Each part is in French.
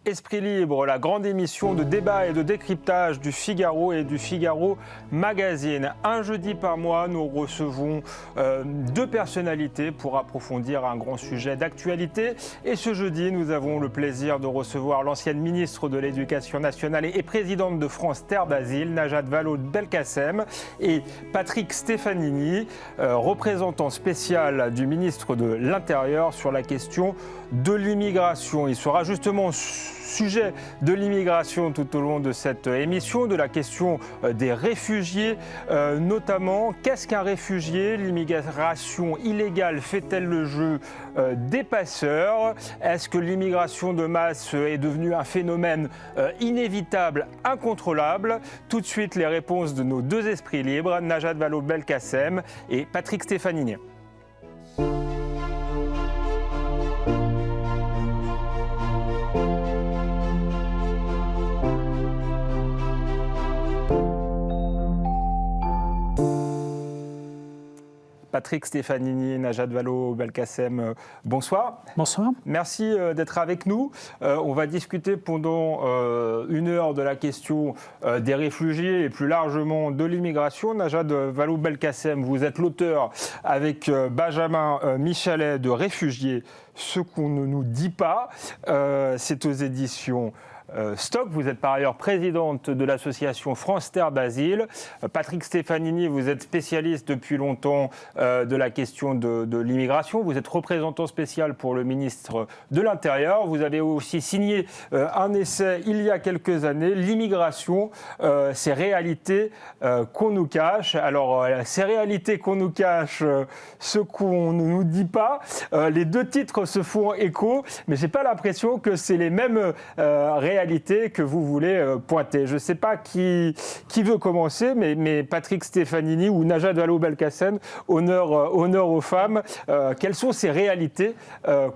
Esprit Libre, la grande émission de débat et de décryptage du Figaro et du Figaro Magazine. Un jeudi par mois, nous recevons deux personnalités pour approfondir un grand sujet d'actualité. Et ce jeudi, nous avons le plaisir de recevoir l'ancienne ministre de l'Éducation nationale et présidente de France Terre d'Asile, Najat Vallaud-Belkacem, et Patrick Stefanini, représentant spécial du ministre de l'Intérieur sur la question de l'immigration. Il sera justement sujet de l'immigration tout au long de cette émission, de la question des réfugiés notamment. Qu'est-ce qu'un réfugié? L'immigration illégale fait-elle le jeu des passeurs? Est-ce que l'immigration de masse est devenue un phénomène inévitable, incontrôlable? Tout de suite, les réponses de nos deux esprits libres, Najat Vallaud-Belkacem et Patrick Stefanini. Patrick Stefanini, Najat Vallaud-Belkacem, bonsoir. Bonsoir. Merci d'être avec nous. On va discuter pendant une heure de la question des réfugiés et plus largement de l'immigration. Najat Vallaud-Belkacem, vous êtes l'auteur avec Benjamin Michalet de Réfugiés, ce qu'on ne nous dit pas. C'est aux éditions Stock. Vous êtes par ailleurs présidente de l'association France Terre d'Asile. Patrick Stefanini, vous êtes spécialiste depuis longtemps de la question de l'immigration. Vous êtes représentant spécial pour le ministre de l'Intérieur. Vous avez aussi signé un essai il y a quelques années, L'immigration, ces réalités qu'on nous cache. Alors, ces réalités qu'on nous cache, ce qu'on ne nous dit pas, les deux titres se font écho, mais je n'ai pas l'impression que c'est les mêmes réalités que vous voulez pointer. Je ne sais pas qui veut commencer, mais Patrick Stefanini ou Najat Vallaud-Belkacem, honneur aux femmes. Quelles sont ces réalités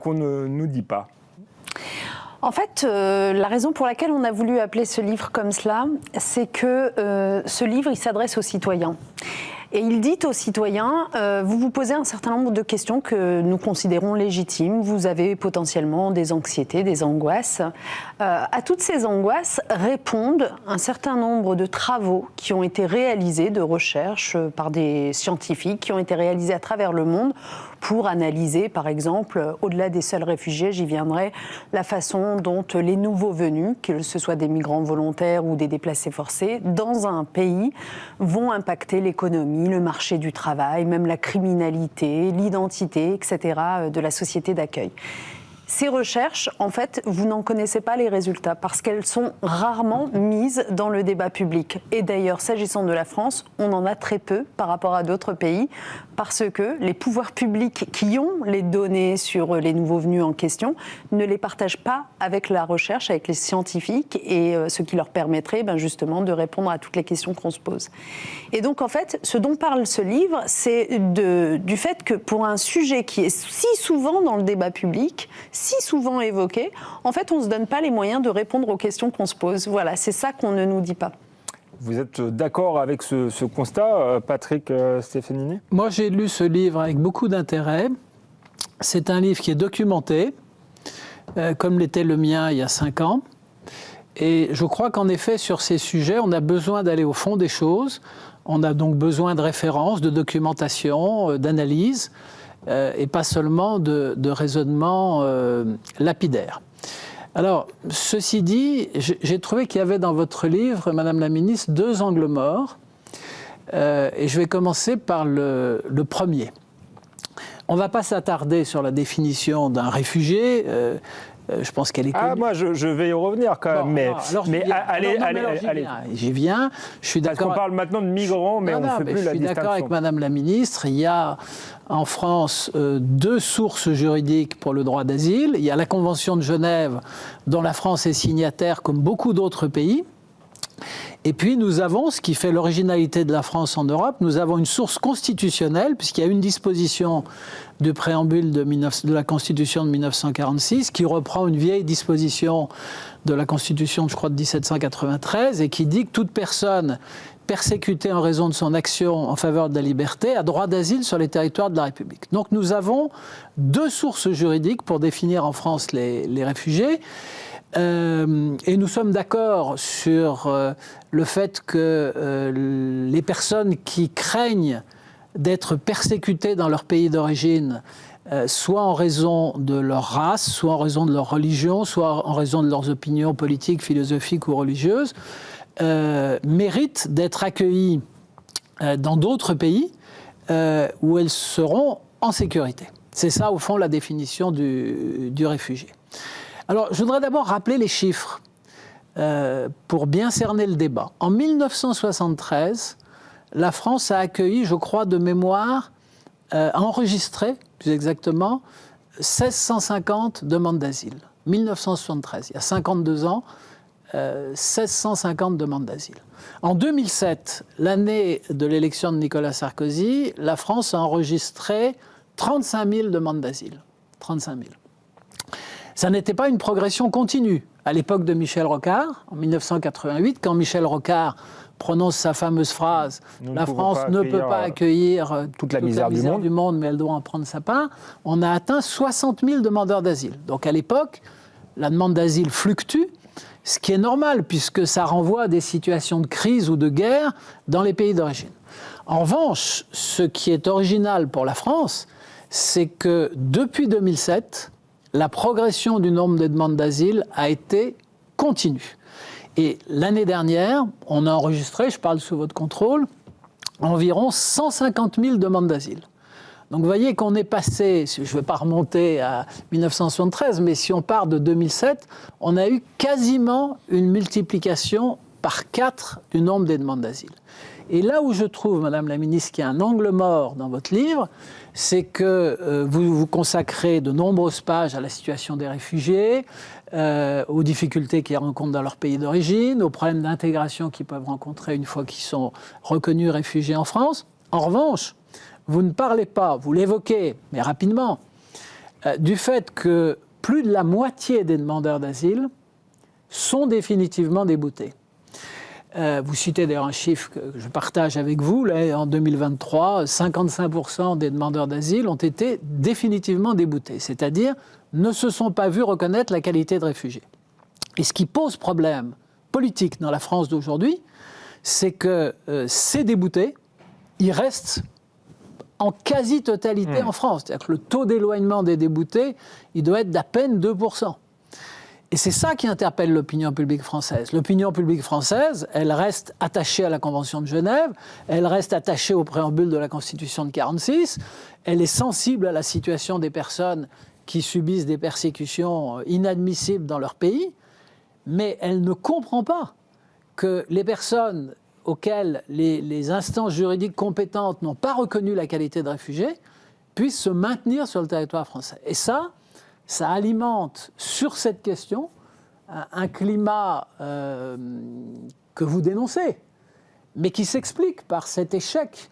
qu'on ne nous dit pas ? En fait, la raison pour laquelle on a voulu appeler ce livre comme cela, c'est que ce livre, il s'adresse aux citoyens. Et il dit aux citoyens, vous vous posez un certain nombre de questions que nous considérons légitimes. Vous avez potentiellement des anxiétés, des angoisses. À toutes ces angoisses répondent un certain nombre de travaux qui ont été réalisés, de recherches par des scientifiques, qui ont été réalisés à travers le monde pour analyser, par exemple, au-delà des seuls réfugiés, j'y viendrai, la façon dont les nouveaux venus, que ce soit des migrants volontaires ou des déplacés forcés, dans un pays, vont impacter l'économie, le marché du travail, même la criminalité, l'identité, etc., de la société d'accueil. Ces recherches, en fait, vous n'en connaissez pas les résultats parce qu'elles sont rarement mises dans le débat public. Et d'ailleurs, s'agissant de la France, on en a très peu par rapport à d'autres pays parce que les pouvoirs publics qui ont les données sur les nouveaux venus en question ne les partagent pas avec la recherche, avec les scientifiques et ce qui leur permettrait justement de répondre à toutes les questions qu'on se pose. Et donc, en fait, ce dont parle ce livre, c'est du fait que pour un sujet qui est si souvent dans le débat public, si souvent évoqué, en fait, on ne se donne pas les moyens de répondre aux questions qu'on se pose. Voilà, c'est ça qu'on ne nous dit pas. Vous êtes d'accord avec ce constat, Patrick Stefanini ? Moi, j'ai lu ce livre avec beaucoup d'intérêt. C'est un livre qui est documenté, comme l'était le mien il y a 5 ans. Et je crois qu'en effet, sur ces sujets, on a besoin d'aller au fond des choses. On a donc besoin de références, de documentation, d'analyse. Et pas seulement de raisonnement lapidaire. Alors, ceci dit, j'ai trouvé qu'il y avait dans votre livre, Madame la Ministre, 2 angles morts. Et je vais commencer par le premier. On ne va pas s'attarder sur la définition d'un réfugié. Je pense qu'elle est connue. Moi, je vais y revenir quand même. Allez. J'y viens. Je suis d'accord. Parce qu'on parle maintenant de migrants, mais on ne fait plus la distinction. Je suis d'accord avec Madame la Ministre. Il y a en France 2 sources juridiques pour le droit d'asile. Il y a la Convention de Genève, dont la France est signataire, comme beaucoup d'autres pays. Et puis nous avons, ce qui fait l'originalité de la France en Europe, nous avons une source constitutionnelle, puisqu'il y a une disposition du préambule de la Constitution de 1946 qui reprend une vieille disposition de la Constitution, je crois, de 1793, et qui dit que toute personne persécutée en raison de son action en faveur de la liberté a droit d'asile sur les territoires de la République. Donc nous avons 2 sources juridiques pour définir en France les réfugiés. Et nous sommes d'accord sur le fait que les personnes qui craignent d'être persécutées dans leur pays d'origine, soit en raison de leur race, soit en raison de leur religion, soit en raison de leurs opinions politiques, philosophiques ou religieuses, méritent d'être accueillies dans d'autres pays où elles seront en sécurité. C'est ça, au fond, la définition du réfugié. Alors, je voudrais d'abord rappeler les chiffres pour bien cerner le débat. En 1973, la France a accueilli, je crois, de mémoire, a enregistré, plus exactement, 1650 demandes d'asile. 1973, il y a 52 ans, 1650 demandes d'asile. En 2007, l'année de l'élection de Nicolas Sarkozy, la France a enregistré 35 000 demandes d'asile. 35 000. Ça n'était pas une progression continue. À l'époque de Michel Rocard, en 1988, quand Michel Rocard prononce sa fameuse phrase « La France ne peut pas accueillir toute la misère du monde, mais elle doit en prendre sa part », on a atteint 60 000 demandeurs d'asile. Donc à l'époque, la demande d'asile fluctue, ce qui est normal, puisque ça renvoie à des situations de crise ou de guerre dans les pays d'origine. En revanche, ce qui est original pour la France, c'est que depuis 2007, la progression du nombre de demandes d'asile a été continue. Et l'année dernière, on a enregistré, je parle sous votre contrôle, environ 150 000 demandes d'asile. Donc vous voyez qu'on est passé, je ne vais pas remonter à 1973, mais si on part de 2007, on a eu quasiment une multiplication par 4 du nombre des demandes d'asile. Et là où je trouve, Madame la Ministre, qu'il y a un angle mort dans votre livre, c'est que vous vous consacrez de nombreuses pages à la situation des réfugiés, aux difficultés qu'ils rencontrent dans leur pays d'origine, aux problèmes d'intégration qu'ils peuvent rencontrer une fois qu'ils sont reconnus réfugiés en France. En revanche, vous ne parlez pas, vous l'évoquez, mais rapidement, du fait que plus de la moitié des demandeurs d'asile sont définitivement déboutés. Vous citez d'ailleurs un chiffre que je partage avec vous. Là, en 2023, 55% des demandeurs d'asile ont été définitivement déboutés, c'est-à-dire ne se sont pas vus reconnaître la qualité de réfugié. Et ce qui pose problème politique dans la France d'aujourd'hui, c'est que ces déboutés, ils restent en quasi-totalité en France. C'est-à-dire que le taux d'éloignement des déboutés, il doit être d'à peine 2%. Et c'est ça qui interpelle l'opinion publique française. L'opinion publique française, elle reste attachée à la Convention de Genève, elle reste attachée au préambule de la Constitution de 1946, elle est sensible à la situation des personnes qui subissent des persécutions inadmissibles dans leur pays, mais elle ne comprend pas que les personnes auxquelles les instances juridiques compétentes n'ont pas reconnu la qualité de réfugié puissent se maintenir sur le territoire français. Et ça alimente sur cette question un climat que vous dénoncez, mais qui s'explique par cet échec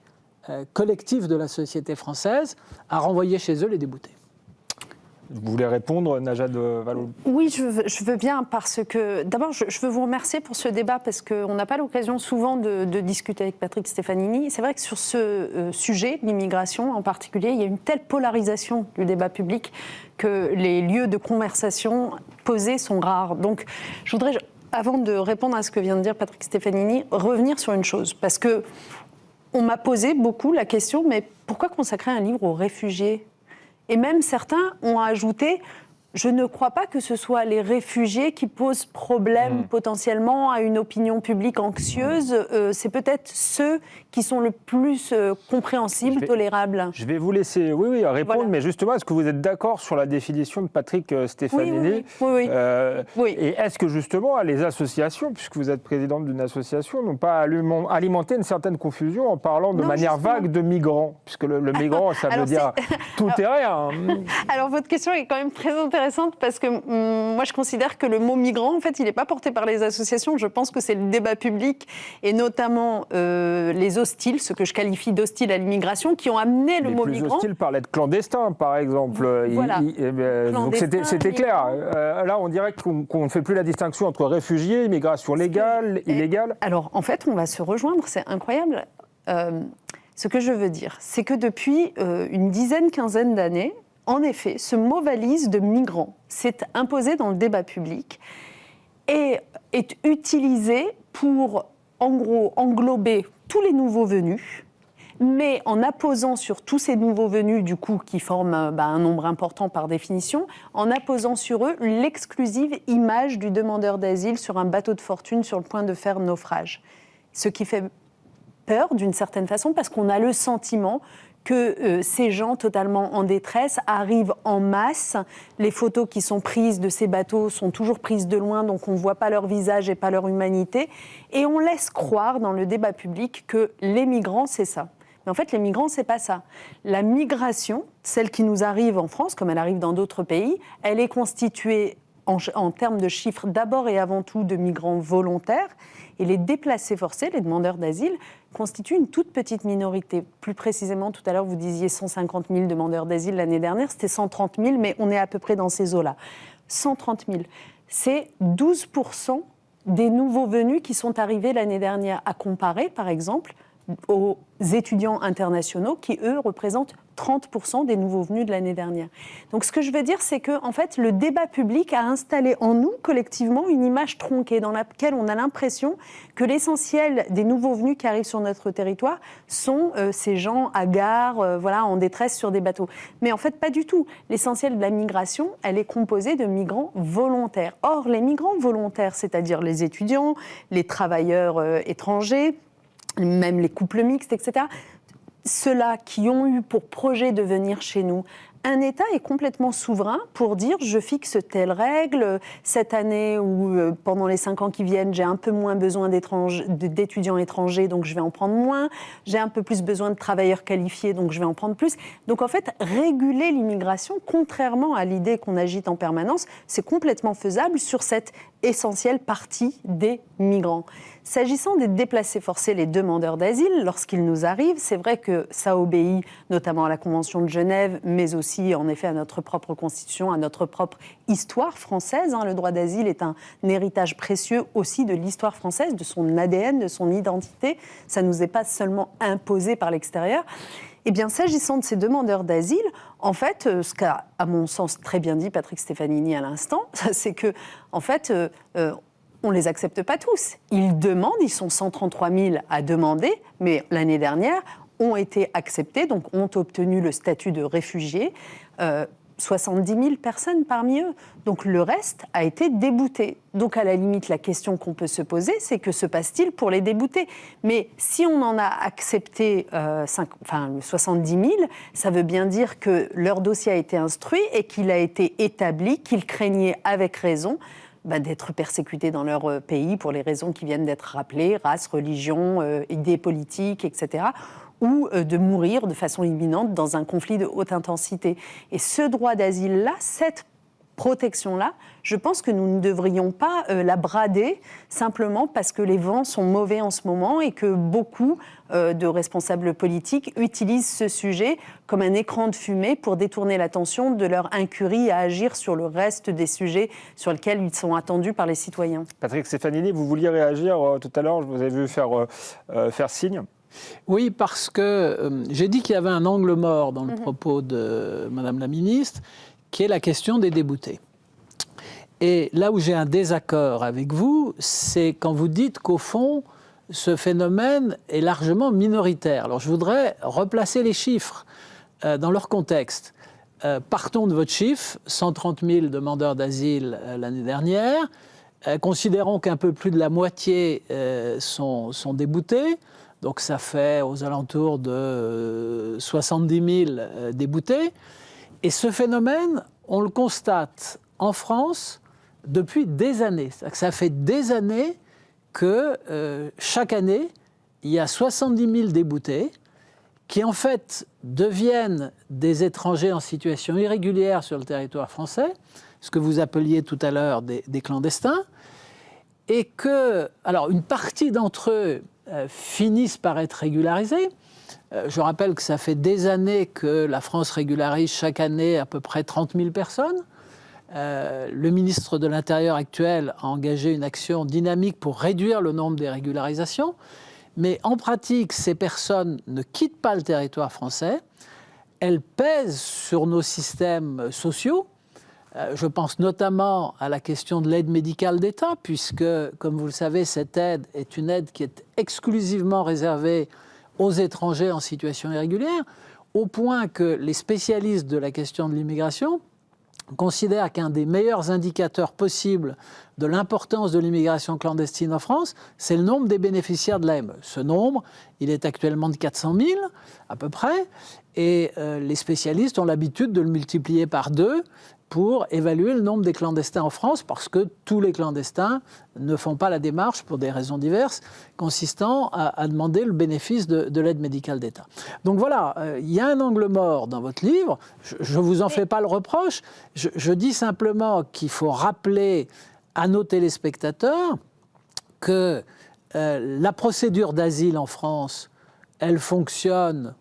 collectif de la société française à renvoyer chez eux les déboutés. Vous voulez répondre, Najat Vallaud? Oui, je veux bien, parce que d'abord, je veux vous remercier pour ce débat, parce qu'on n'a pas l'occasion souvent de discuter avec Patrick Stefanini. C'est vrai que sur ce sujet, l'immigration en particulier, il y a une telle polarisation du débat public que les lieux de conversation posés sont rares. Donc, je voudrais, avant de répondre à ce que vient de dire Patrick Stefanini, revenir sur une chose, parce que on m'a posé beaucoup la question, mais pourquoi consacrer un livre aux réfugiés ? Et même certains ont ajouté « Je ne crois pas que ce soit les réfugiés qui posent problème potentiellement à une opinion publique anxieuse. C'est peut-être ceux qui sont le plus compréhensibles, tolérables. » Je vais vous laisser répondre, voilà. Mais justement, est-ce que vous êtes d'accord sur la définition de Patrick Stefanini ? Oui. Et est-ce que justement les associations, puisque vous êtes présidente d'une association, n'ont pas alimenté une certaine confusion en parlant de manière vague de migrants ? Puisque le migrant, ça veut dire tout et rien. Alors votre question est quand même très intéressante, parce que moi je considère que le mot migrant, en fait, il n'est pas porté par les associations. Je pense que c'est le débat public, et notamment les hostiles, ce que je qualifie d'hostiles à l'immigration, qui ont amené le mot migrant. Les plus hostiles parlaient de clandestins, par exemple. Voilà. Donc c'était clair. Là, on dirait qu'on ne fait plus la distinction entre réfugiés, immigration légale, illégale. Alors, en fait, on va se rejoindre, c'est incroyable. Ce que je veux dire, c'est que depuis une quinzaine d'années, en effet, ce mot valise de migrant s'est imposé dans le débat public. est utilisé pour, en gros, englober tous les nouveaux venus, mais en apposant sur tous ces nouveaux venus, du coup, qui forment un nombre important par définition, en apposant sur eux l'exclusive image du demandeur d'asile sur un bateau de fortune sur le point de faire naufrage. Ce qui fait peur, d'une certaine façon, parce qu'on a le sentiment que ces gens totalement en détresse arrivent en masse. Les photos qui sont prises de ces bateaux sont toujours prises de loin, donc on ne voit pas leur visage et pas leur humanité. Et on laisse croire dans le débat public que les migrants, c'est ça. Mais en fait, les migrants, c'est pas ça. La migration, celle qui nous arrive en France, comme elle arrive dans d'autres pays, elle est constituée en termes de chiffres d'abord et avant tout de migrants volontaires. Et les déplacés forcés, les demandeurs d'asile, constituent une toute petite minorité. Plus précisément, tout à l'heure, vous disiez 150 000 demandeurs d'asile l'année dernière, c'était 130 000, mais on est à peu près dans ces eaux-là. 130 000, c'est 12% des nouveaux venus qui sont arrivés l'année dernière, à comparer, par exemple, aux étudiants internationaux qui, eux, représentent 30% des nouveaux venus de l'année dernière. Donc, ce que je veux dire, c'est que, en fait, le débat public a installé en nous, collectivement, une image tronquée dans laquelle on a l'impression que l'essentiel des nouveaux venus qui arrivent sur notre territoire sont ces gens hagards, en détresse sur des bateaux. Mais en fait, pas du tout. L'essentiel de la migration, elle est composée de migrants volontaires. Or, les migrants volontaires, c'est-à-dire les étudiants, les travailleurs étrangers, même les couples mixtes, etc., ceux-là qui ont eu pour projet de venir chez nous, un État est complètement souverain pour dire « je fixe telle règle, cette année ou pendant les 5 ans qui viennent, j'ai un peu moins besoin d'étudiants étrangers, donc je vais en prendre moins, j'ai un peu plus besoin de travailleurs qualifiés, donc je vais en prendre plus ». Donc en fait, réguler l'immigration, contrairement à l'idée qu'on agite en permanence, c'est complètement faisable sur cette essentielle partie des migrants. S'agissant des déplacés forcés, les demandeurs d'asile, lorsqu'ils nous arrivent, c'est vrai que ça obéit notamment à la Convention de Genève, mais aussi en effet à notre propre Constitution, à notre propre histoire française. Le droit d'asile est un héritage précieux aussi de l'histoire française, de son ADN, de son identité. Ça ne nous est pas seulement imposé par l'extérieur. Eh bien, s'agissant de ces demandeurs d'asile, en fait, ce qu'a, à mon sens, très bien dit Patrick Stefanini à l'instant, c'est que, en fait, on ne les accepte pas tous. Ils demandent, ils sont 133 000 à demander, mais l'année dernière ont été acceptés, donc ont obtenu le statut de réfugiés, 70 000 personnes parmi eux. Donc le reste a été débouté. Donc à la limite, la question qu'on peut se poser, c'est que se passe-t-il pour les débouter ? Mais si on en a accepté 70 000, ça veut bien dire que leur dossier a été instruit et qu'il a été établi, qu'ils craignaient avec raison d'être persécutés dans leur pays pour les raisons qui viennent d'être rappelées, race, religion, idées politiques, etc., ou de mourir de façon imminente dans un conflit de haute intensité. Et ce droit d'asile-là, cette protection-là, je pense que nous ne devrions pas la brader simplement parce que les vents sont mauvais en ce moment et que beaucoup de responsables politiques utilisent ce sujet comme un écran de fumée pour détourner l'attention de leur incurie à agir sur le reste des sujets sur lesquels ils sont attendus par les citoyens. Patrick Stefanini, vous vouliez réagir tout à l'heure, je vous ai vu faire signe. Oui, parce que j'ai dit qu'il y avait un angle mort dans le propos de Madame la Ministre, qui est la question des déboutés. Et là où j'ai un désaccord avec vous, c'est quand vous dites qu'au fond, ce phénomène est largement minoritaire. Alors je voudrais replacer les chiffres dans leur contexte. Partons de votre chiffre, 130 000 demandeurs d'asile l'année dernière. Considérons qu'un peu plus de la moitié sont déboutés. Donc ça fait aux alentours de 70 000 déboutés. Et ce phénomène, on le constate en France depuis des années. Ça fait des années que chaque année, il y a 70 000 déboutés qui en fait deviennent des étrangers en situation irrégulière sur le territoire français, ce que vous appeliez tout à l'heure des clandestins, et que, alors une partie d'entre eux finissent par être régularisés. Je rappelle que ça fait des années que la France régularise chaque année à peu près 30 000 personnes. Le ministre de l'Intérieur actuel a engagé une action dynamique pour réduire le nombre des régularisations. Mais en pratique, ces personnes ne quittent pas le territoire français. Elles pèsent sur nos systèmes sociaux. Je pense notamment à la question de l'aide médicale d'État, puisque, comme vous le savez, cette aide est une aide qui est exclusivement réservée aux étrangers en situation irrégulière, au point que les spécialistes de la question de l'immigration considèrent qu'un des meilleurs indicateurs possibles de l'importance de l'immigration clandestine en France, c'est le nombre des bénéficiaires de l'AME. Ce nombre, il est actuellement de 400 000 à peu près, et les spécialistes ont l'habitude de le multiplier par 2 pour évaluer le nombre des clandestins en France, parce que tous les clandestins ne font pas la démarche, pour des raisons diverses, consistant à demander le bénéfice de l'aide médicale d'État. Donc voilà, il y a un angle mort dans votre livre, je ne vous en fais pas le reproche, je dis simplement qu'il faut rappeler à nos téléspectateurs que la procédure d'asile en France, elle fonctionne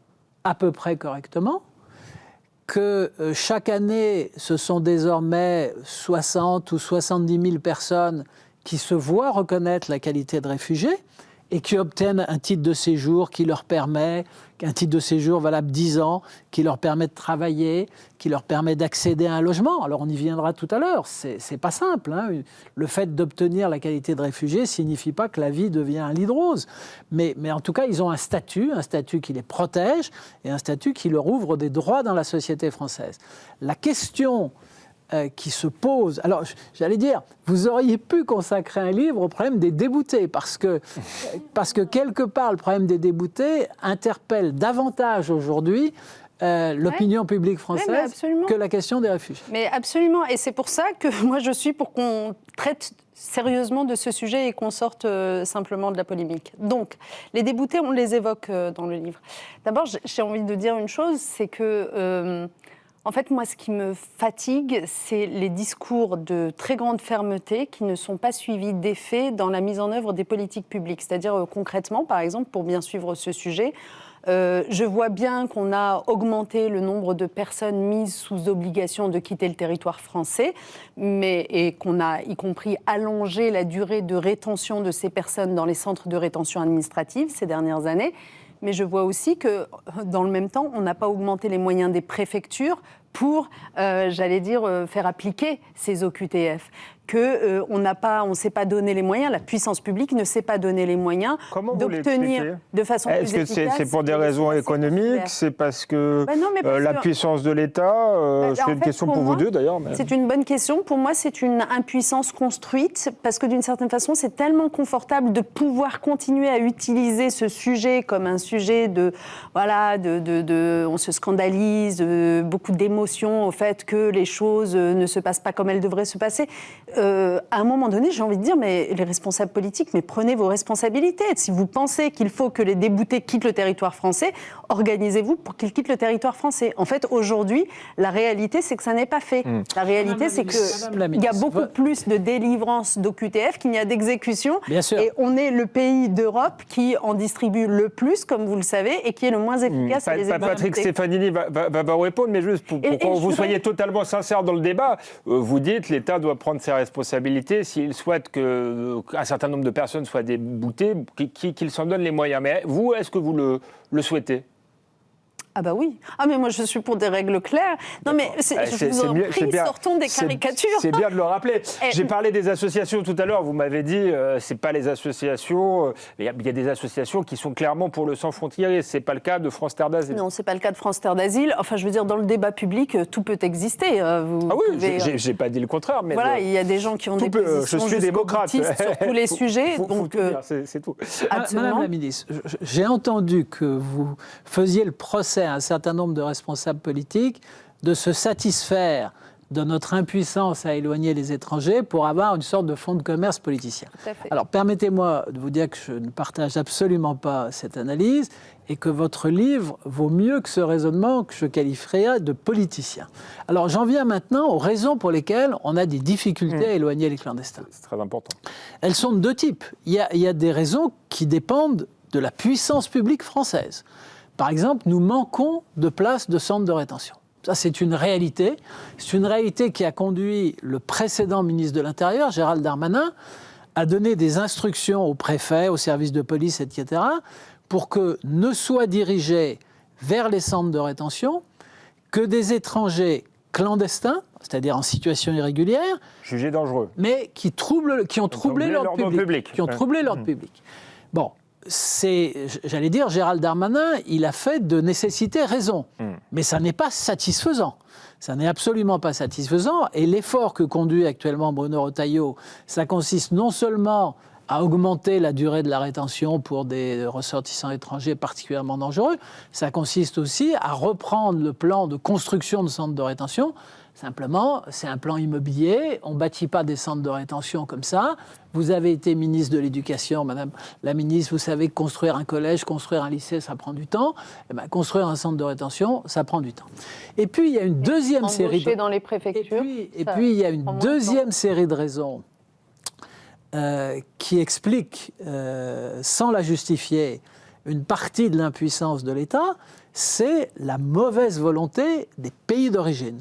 à peu près correctement, que chaque année, ce sont désormais 60 ou 70 000 personnes qui se voient reconnaître la qualité de réfugiés et qui obtiennent un titre de séjour qui leur permet, un titre de séjour valable 10 ans, qui leur permet de travailler, qui leur permet d'accéder à un logement. Alors on y viendra tout à l'heure, c'est pas simple, hein. Le fait d'obtenir la qualité de réfugié ne signifie pas que la vie devient un lit de rose. Mais en tout cas, ils ont un statut qui les protège et un statut qui leur ouvre des droits dans la société française. La question qui se pose. Alors, j'allais dire, vous auriez pu consacrer un livre au problème des déboutés, parce que quelque part, le problème des déboutés interpelle davantage aujourd'hui l'opinion publique française que la question des réfugiés. Mais absolument, et c'est pour ça que moi je suis pour qu'on traite sérieusement de ce sujet et qu'on sorte simplement de la polémique. Donc, les déboutés, on les évoque dans le livre. D'abord, j'ai envie de dire une chose, c'est que... En fait, moi, ce qui me fatigue, c'est les discours de très grande fermeté qui ne sont pas suivis d'effet dans la mise en œuvre des politiques publiques. C'est-à-dire, concrètement, par exemple, pour bien suivre ce sujet, je vois bien qu'on a augmenté le nombre de personnes mises sous obligation de quitter le territoire français, et qu'on a, y compris, allongé la durée de rétention de ces personnes dans les centres de rétention administrative ces dernières années. Mais je vois aussi que, dans le même temps, on n'a pas augmenté les moyens des préfectures pour, faire appliquer ces OQTF. On ne s'est pas donné les moyens, la puissance publique ne s'est pas donné les moyens d'obtenir de façon plus efficace. Est-ce que c'est pour des raisons économiques? C'est parce que la puissance de l'État c'est une question pour vous deux d'ailleurs. Mais... C'est une bonne question. Pour moi, c'est une impuissance construite, parce que d'une certaine façon, c'est tellement confortable de pouvoir continuer à utiliser ce sujet comme un sujet on se scandalise, beaucoup d'émotions au fait que les choses ne se passent pas comme elles devraient se passer. À un moment donné, j'ai envie de dire, mais les responsables politiques, mais prenez vos responsabilités. Si vous pensez qu'il faut que les déboutés quittent le territoire français, organisez-vous pour qu'ils quittent le territoire français. En fait, aujourd'hui, la réalité, c'est que ça n'est pas fait. La réalité, c'est qu'il y a beaucoup plus de délivrance d'OQTF qu'il n'y a d'exécution. Et on est le pays d'Europe qui en distribue le plus, comme vous le savez, et qui est le moins efficace à les exécuter. Patrick Stefanini va vous répondre, mais juste pour que vous soyez totalement sincère dans le débat, vous dites que l'État doit prendre ses responsabilités s'il souhaite qu'un certain nombre de personnes soient déboutées, qu'il s'en donne les moyens. Mais vous, est-ce que vous le souhaitez ? Ah bah oui. Ah mais moi je suis pour des règles claires. Non mais je vous en prie, sortons des caricatures. C'est bien de le rappeler. J'ai parlé des associations tout à l'heure, vous m'avez dit c'est pas les associations, il y a des associations qui sont clairement pour le sans frontières, c'est pas le cas de France Terre d'Asile. Non, c'est pas le cas de France Terre d'Asile. Enfin je veux dire, dans le débat public, tout peut exister. J'ai pas dit le contraire. Mais voilà, il y a des gens qui ont des positions je suis démocrate sur tous les sujets. Faut tout dire, c'est tout. Madame la ministre, j'ai entendu que vous faisiez le procès à un certain nombre de responsables politiques de se satisfaire de notre impuissance à éloigner les étrangers pour avoir une sorte de fonds de commerce politicien. Alors permettez-moi de vous dire que je ne partage absolument pas cette analyse et que votre livre vaut mieux que ce raisonnement que je qualifierais de politicien. Alors j'en viens maintenant aux raisons pour lesquelles on a des difficultés à éloigner les clandestins. C'est très important. Elles sont de deux types. Il y a des raisons qui dépendent de la puissance publique française. Par exemple, nous manquons de places de centres de rétention. Ça, c'est une réalité. C'est une réalité qui a conduit le précédent ministre de l'Intérieur, Gérald Darmanin, à donner des instructions aux préfets, aux services de police, etc., pour que ne soient dirigés vers les centres de rétention que des étrangers clandestins, c'est-à-dire en situation irrégulière, jugés dangereux, mais qui ont troublé l'ordre public. Qui ont troublé l'ordre public. Bon, j'allais dire, Gérald Darmanin, il a fait de nécessité raison, mais ça n'est pas satisfaisant. Ça n'est absolument pas satisfaisant. Et l'effort que conduit actuellement Bruno Retailleau, ça consiste non seulement à augmenter la durée de la rétention pour des ressortissants étrangers particulièrement dangereux, ça consiste aussi à reprendre le plan de construction de centres de rétention. Simplement, c'est un plan immobilier, on ne bâtit pas des centres de rétention comme ça. Vous avez été ministre de l'Éducation, Madame la ministre, vous savez que construire un collège, construire un lycée, ça prend du temps. Eh bien, construire un centre de rétention, ça prend du temps. Et puis, il y a une deuxième série dans les préfectures. Et puis, il y a une deuxième série de raisons qui expliquent, sans la justifier, une partie de l'impuissance de l'État, c'est la mauvaise volonté des pays d'origine.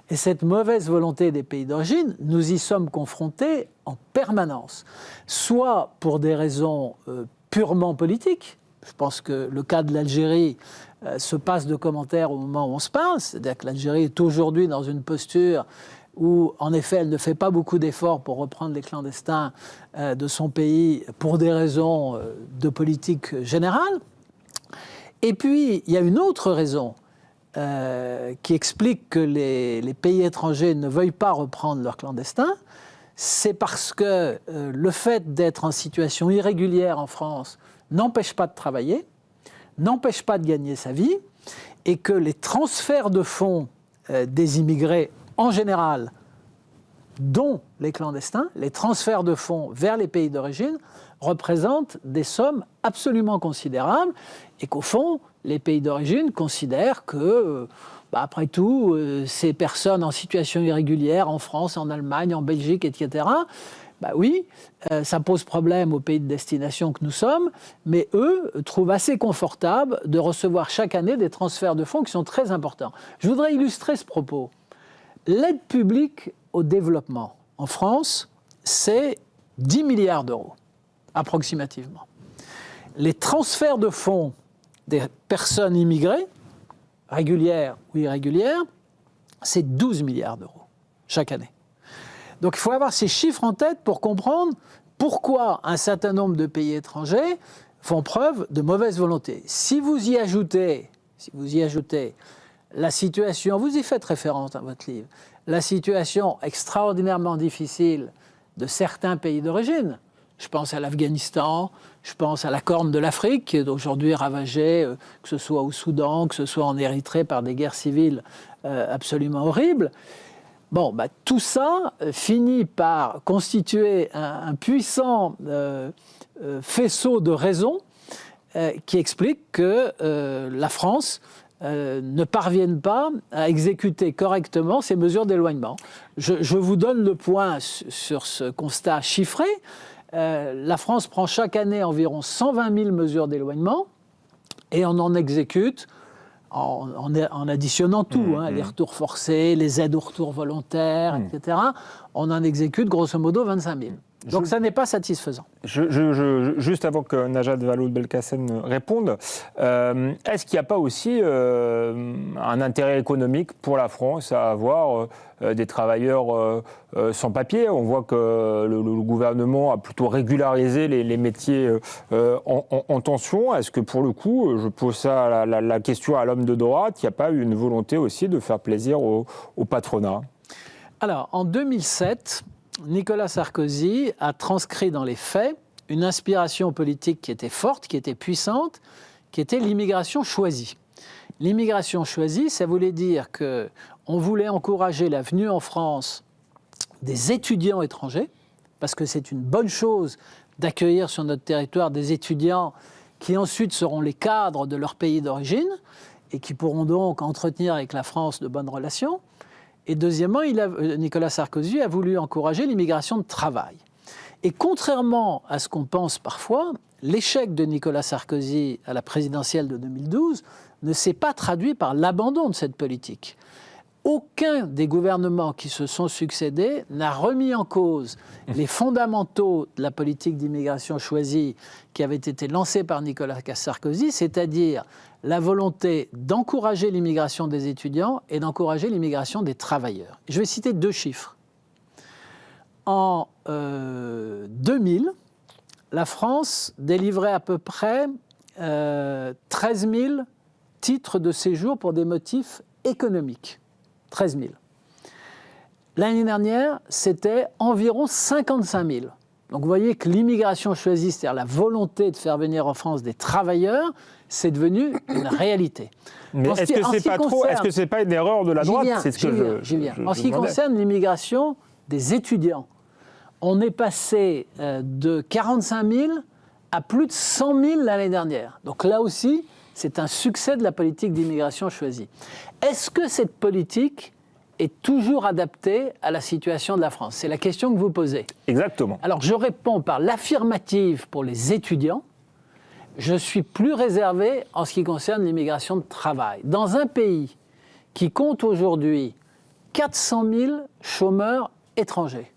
Et cette mauvaise volonté des pays d'origine, nous y sommes confrontés en permanence. Soit pour des raisons purement politiques, je pense que le cas de l'Algérie se passe de commentaires au moment où on se parle, c'est-à-dire que l'Algérie est aujourd'hui dans une posture où, en effet, elle ne fait pas beaucoup d'efforts pour reprendre les clandestins de son pays pour des raisons de politique générale. Et puis, il y a une autre raison qui explique que les pays étrangers ne veuillent pas reprendre leurs clandestins. C'est parce que le fait d'être en situation irrégulière en France n'empêche pas de travailler, n'empêche pas de gagner sa vie, et que les transferts de fonds des immigrés en général, dont les clandestins, les transferts de fonds vers les pays d'origine, représentent des sommes absolument considérables et qu'au fond, les pays d'origine considèrent que, après tout, ces personnes en situation irrégulière, en France, en Allemagne, en Belgique, etc., oui, ça pose problème aux pays de destination que nous sommes, mais eux trouvent assez confortable de recevoir chaque année des transferts de fonds qui sont très importants. Je voudrais illustrer ce propos. L'aide publique au développement en France, c'est 10 milliards d'euros, approximativement. Les transferts de fonds des personnes immigrées, régulières ou irrégulières, c'est 12 milliards d'euros chaque année. Donc il faut avoir ces chiffres en tête pour comprendre pourquoi un certain nombre de pays étrangers font preuve de mauvaise volonté. Si vous y ajoutez la situation, vous y faites référence dans votre livre, la situation extraordinairement difficile de certains pays d'origine, je pense à l'Afghanistan, je pense à la Corne de l'Afrique, qui est aujourd'hui ravagée, que ce soit au Soudan, que ce soit en Érythrée, par des guerres civiles absolument horribles. Tout ça finit par constituer un puissant faisceau de raisons qui explique que la France ne parvienne pas à exécuter correctement ces mesures d'éloignement. Je vous donne le point sur ce constat chiffré. La France prend chaque année environ 120 000 mesures d'éloignement et on en exécute, en additionnant tout, les retours forcés, les aides au retour volontaire, etc., on en exécute grosso modo 25 000. Donc ça n'est pas satisfaisant. Juste avant que Najat Vallaud-Belkacem réponde, est-ce qu'il n'y a pas aussi un intérêt économique pour la France à avoir des travailleurs sans papier? On voit que le gouvernement a plutôt régularisé les métiers en tension. Est-ce que pour le coup, je pose ça la question à l'homme de droite, il n'y a pas eu une volonté aussi de faire plaisir au patronat? Alors, en 2007... Nicolas Sarkozy a transcrit dans les faits une inspiration politique qui était forte, qui était puissante, qui était l'immigration choisie. L'immigration choisie, ça voulait dire qu'on voulait encourager la venue en France des étudiants étrangers, parce que c'est une bonne chose d'accueillir sur notre territoire des étudiants qui ensuite seront les cadres de leur pays d'origine et qui pourront donc entretenir avec la France de bonnes relations. Et deuxièmement, Nicolas Sarkozy a voulu encourager l'immigration de travail. Et contrairement à ce qu'on pense parfois, l'échec de Nicolas Sarkozy à la présidentielle de 2012 ne s'est pas traduit par l'abandon de cette politique. aucun des gouvernements qui se sont succédés n'a remis en cause les fondamentaux de la politique d'immigration choisie qui avait été lancée par Nicolas Sarkozy, c'est-à-dire la volonté d'encourager l'immigration des étudiants et d'encourager l'immigration des travailleurs. Je vais citer 2 chiffres. En 2000, la France délivrait à peu près 13 000 titres de séjour pour des motifs économiques. 13 000. L'année dernière, c'était environ 55 000. Donc vous voyez que l'immigration choisie, c'est-à-dire la volonté de faire venir en France des travailleurs, c'est devenu une réalité. Mais est-ce que c'est pas une erreur de la droite? J'y viens. En ce qui concerne l'immigration des étudiants, on est passé de 45 000 à plus de 100 000 l'année dernière. Donc là aussi, c'est un succès de la politique d'immigration choisie. Est-ce que cette politique est toujours adaptée à la situation de la France? C'est la question que vous posez. Exactement. Alors je réponds par l'affirmative pour les étudiants. Je suis plus réservé en ce qui concerne l'immigration de travail. Dans un pays qui compte aujourd'hui 400 000 chômeurs étrangers,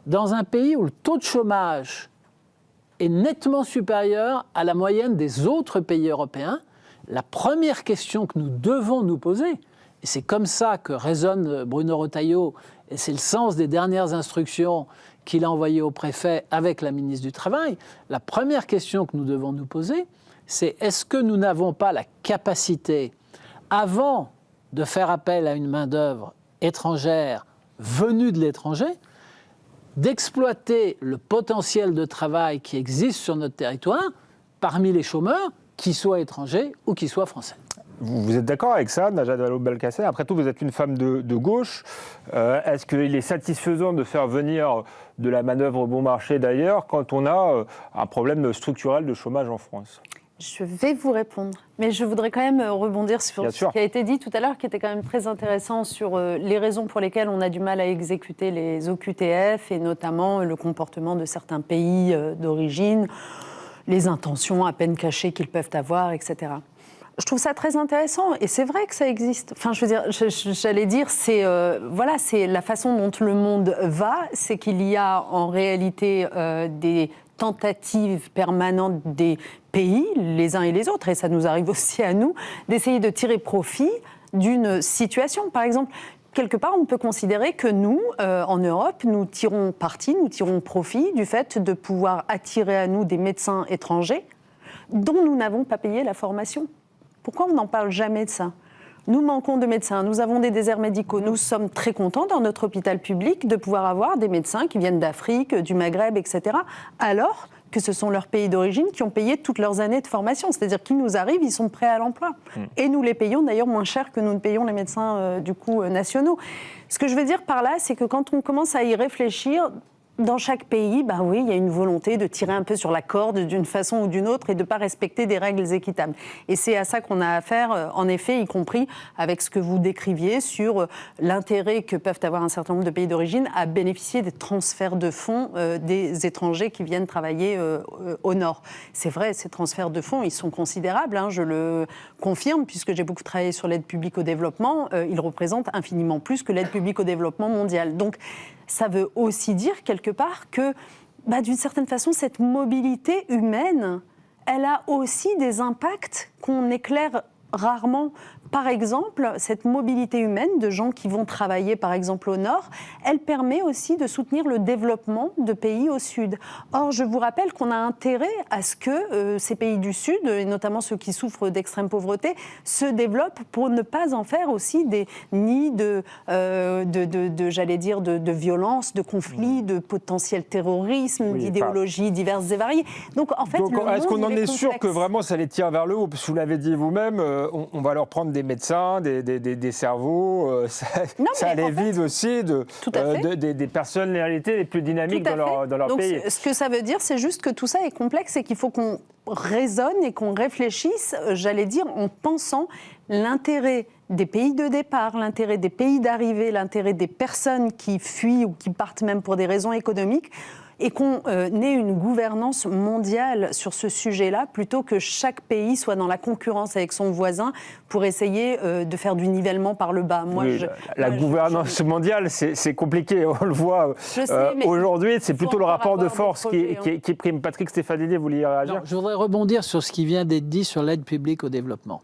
dans un pays où le taux de chômage est nettement supérieur à la moyenne des autres pays européens, la première question que nous devons nous poser, et c'est comme ça que raisonne Bruno Retailleau, et c'est le sens des dernières instructions qu'il a envoyées au préfet avec la ministre du Travail, la première question que nous devons nous poser, c'est est-ce que nous n'avons pas la capacité, avant de faire appel à une main-d'œuvre étrangère venue de l'étranger, d'exploiter le potentiel de travail qui existe sur notre territoire parmi les chômeurs, qu'ils soient étrangers ou qu'ils soient français. Vous êtes d'accord avec ça, Najat Vallaud-Belkacem? Après tout, vous êtes une femme de gauche. Est-ce qu'il est satisfaisant de faire venir de la manœuvre bon marché d'ailleurs quand on a un problème structurel de chômage en France? Je vais vous répondre, mais je voudrais quand même rebondir sur ce qui a été dit tout à l'heure, qui était quand même très intéressant sur les raisons pour lesquelles on a du mal à exécuter les OQTF, et notamment le comportement de certains pays d'origine, les intentions à peine cachées qu'ils peuvent avoir, etc. Je trouve ça très intéressant, et c'est vrai que ça existe. Enfin, je veux dire, j'allais dire, c'est la façon dont le monde va, c'est qu'il y a en réalité des tentatives permanentes des pays, les uns et les autres, et ça nous arrive aussi à nous, d'essayer de tirer profit d'une situation. Par exemple, quelque part, on peut considérer que nous, en Europe, nous tirons profit du fait de pouvoir attirer à nous des médecins étrangers dont nous n'avons pas payé la formation. Pourquoi on n'en parle jamais de ça ? Nous manquons de médecins, nous avons des déserts médicaux. Nous sommes très contents dans notre hôpital public de pouvoir avoir des médecins qui viennent d'Afrique, du Maghreb, etc. Alors que ce sont leurs pays d'origine qui ont payé toutes leurs années de formation. C'est-à-dire qu'ils nous arrivent, ils sont prêts à l'emploi. Et nous les payons d'ailleurs moins cher que nous ne payons les médecins nationaux. Ce que je veux dire par là, c'est que quand on commence à y réfléchir, dans chaque pays, ben oui, il y a une volonté de tirer un peu sur la corde d'une façon ou d'une autre et de ne pas respecter des règles équitables. Et c'est à ça qu'on a affaire, en effet, y compris avec ce que vous décriviez sur l'intérêt que peuvent avoir un certain nombre de pays d'origine à bénéficier des transferts de fonds des étrangers qui viennent travailler au Nord. C'est vrai, ces transferts de fonds, ils sont considérables, hein, je le confirme, puisque j'ai beaucoup travaillé sur l'aide publique au développement, ils représentent infiniment plus que l'aide publique au développement mondiale. Donc, ça veut aussi dire, quelque part, que, d'une certaine façon, cette mobilité humaine, elle a aussi des impacts qu'on éclaire rarement. Par exemple, cette mobilité humaine de gens qui vont travailler, par exemple, au Nord, elle permet aussi de soutenir le développement de pays au Sud. Or, je vous rappelle qu'on a intérêt à ce que ces pays du Sud, et notamment ceux qui souffrent d'extrême pauvreté, se développent pour ne pas en faire aussi des nids de violence, de conflits, de potentiel terrorisme, d'idéologies diverses et variées. Donc, en fait, est-ce qu'on en est sûr que vraiment ça les tire vers le haut? Parce que vous l'avez dit vous-même, on va leur prendre des médecins, des cerveaux, ça les vide aussi des personnalités les plus dynamiques dans leur Donc, pays. Ce que ça veut dire, c'est juste que tout ça est complexe et qu'il faut qu'on raisonne et qu'on réfléchisse, j'allais dire, en pensant l'intérêt des pays de départ, l'intérêt des pays d'arrivée, l'intérêt des personnes qui fuient ou qui partent même pour des raisons économiques, et qu'on ait une gouvernance mondiale sur ce sujet-là, plutôt que chaque pays soit dans la concurrence avec son voisin pour essayer de faire du nivellement par le bas. La gouvernance mondiale, c'est compliqué, on le voit aujourd'hui, c'est plutôt le rapport de force qui prime. Patrick Stefanidi, vous vouliez réagir ? Non, je voudrais rebondir sur ce qui vient d'être dit sur l'aide publique au développement.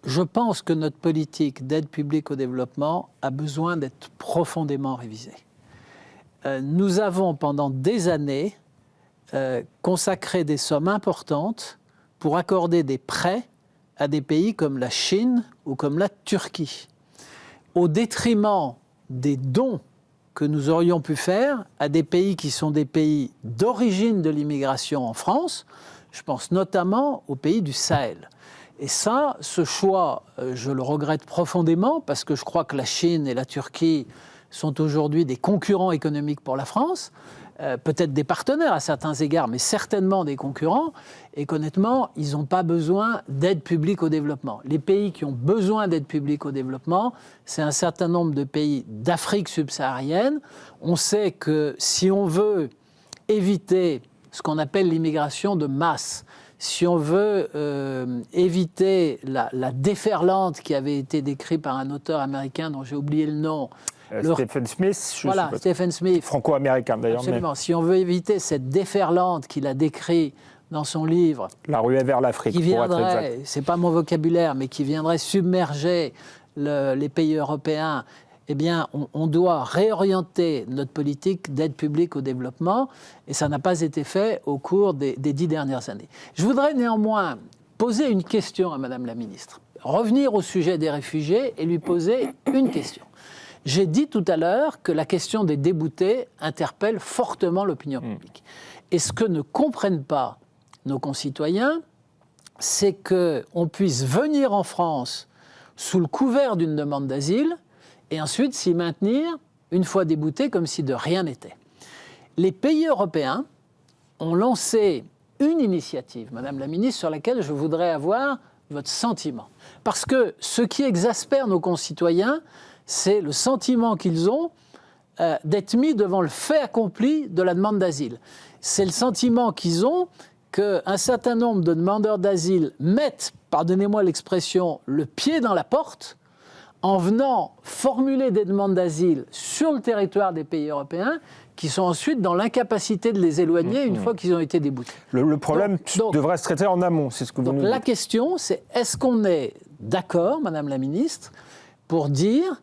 Je pense que notre politique d'aide publique au développement a besoin d'être profondément révisée. Nous avons pendant des années consacré des sommes importantes pour accorder des prêts à des pays comme la Chine ou comme la Turquie, au détriment des dons que nous aurions pu faire à des pays qui sont des pays d'origine de l'immigration en France. Je pense notamment aux pays du Sahel. Et ça, ce choix, je le regrette profondément parce que je crois que la Chine et la Turquie sont aujourd'hui des concurrents économiques pour la France, peut-être des partenaires à certains égards, mais certainement des concurrents, et qu'honnêtement, ils n'ont pas besoin d'aide publique au développement. Les pays qui ont besoin d'aide publique au développement, c'est un certain nombre de pays d'Afrique subsaharienne. On sait que si on veut éviter ce qu'on appelle l'immigration de masse, si on veut éviter la déferlante qui avait été décrite par un auteur américain dont j'ai oublié le nom, Stephen Smith, voilà, Stephen Smith. Franco-américain d'ailleurs. Absolument. Mais... Si on veut éviter cette déferlante qu'il a décrite dans son livre, La ruée vers l'Afrique, qui viendrait, c'est pas mon vocabulaire, mais qui viendrait submerger les pays européens, eh bien, on doit réorienter notre politique d'aide publique au développement, et ça n'a pas été fait au cours des 10 dernières années. Je voudrais néanmoins poser une question à Madame la Ministre, revenir au sujet des réfugiés et lui poser une question. J'ai dit tout à l'heure que la question des déboutés interpelle fortement l'opinion publique. Et ce que ne comprennent pas nos concitoyens, c'est qu'on puisse venir en France sous le couvert d'une demande d'asile et ensuite s'y maintenir une fois débouté comme si de rien n'était. Les pays européens ont lancé une initiative, Madame la Ministre, sur laquelle je voudrais avoir votre sentiment. Parce que ce qui exaspère nos concitoyens, c'est le sentiment qu'ils ont d'être mis devant le fait accompli de la demande d'asile. C'est le sentiment qu'ils ont qu'un certain nombre de demandeurs d'asile mettent, pardonnez-moi l'expression, le pied dans la porte en venant formuler des demandes d'asile sur le territoire des pays européens qui sont ensuite dans l'incapacité de les éloigner une fois qu'ils ont été déboutés. Le problème devrait se traiter en amont, c'est ce que vous nous dites. La question, c'est est-ce qu'on est d'accord, Madame la Ministre, pour dire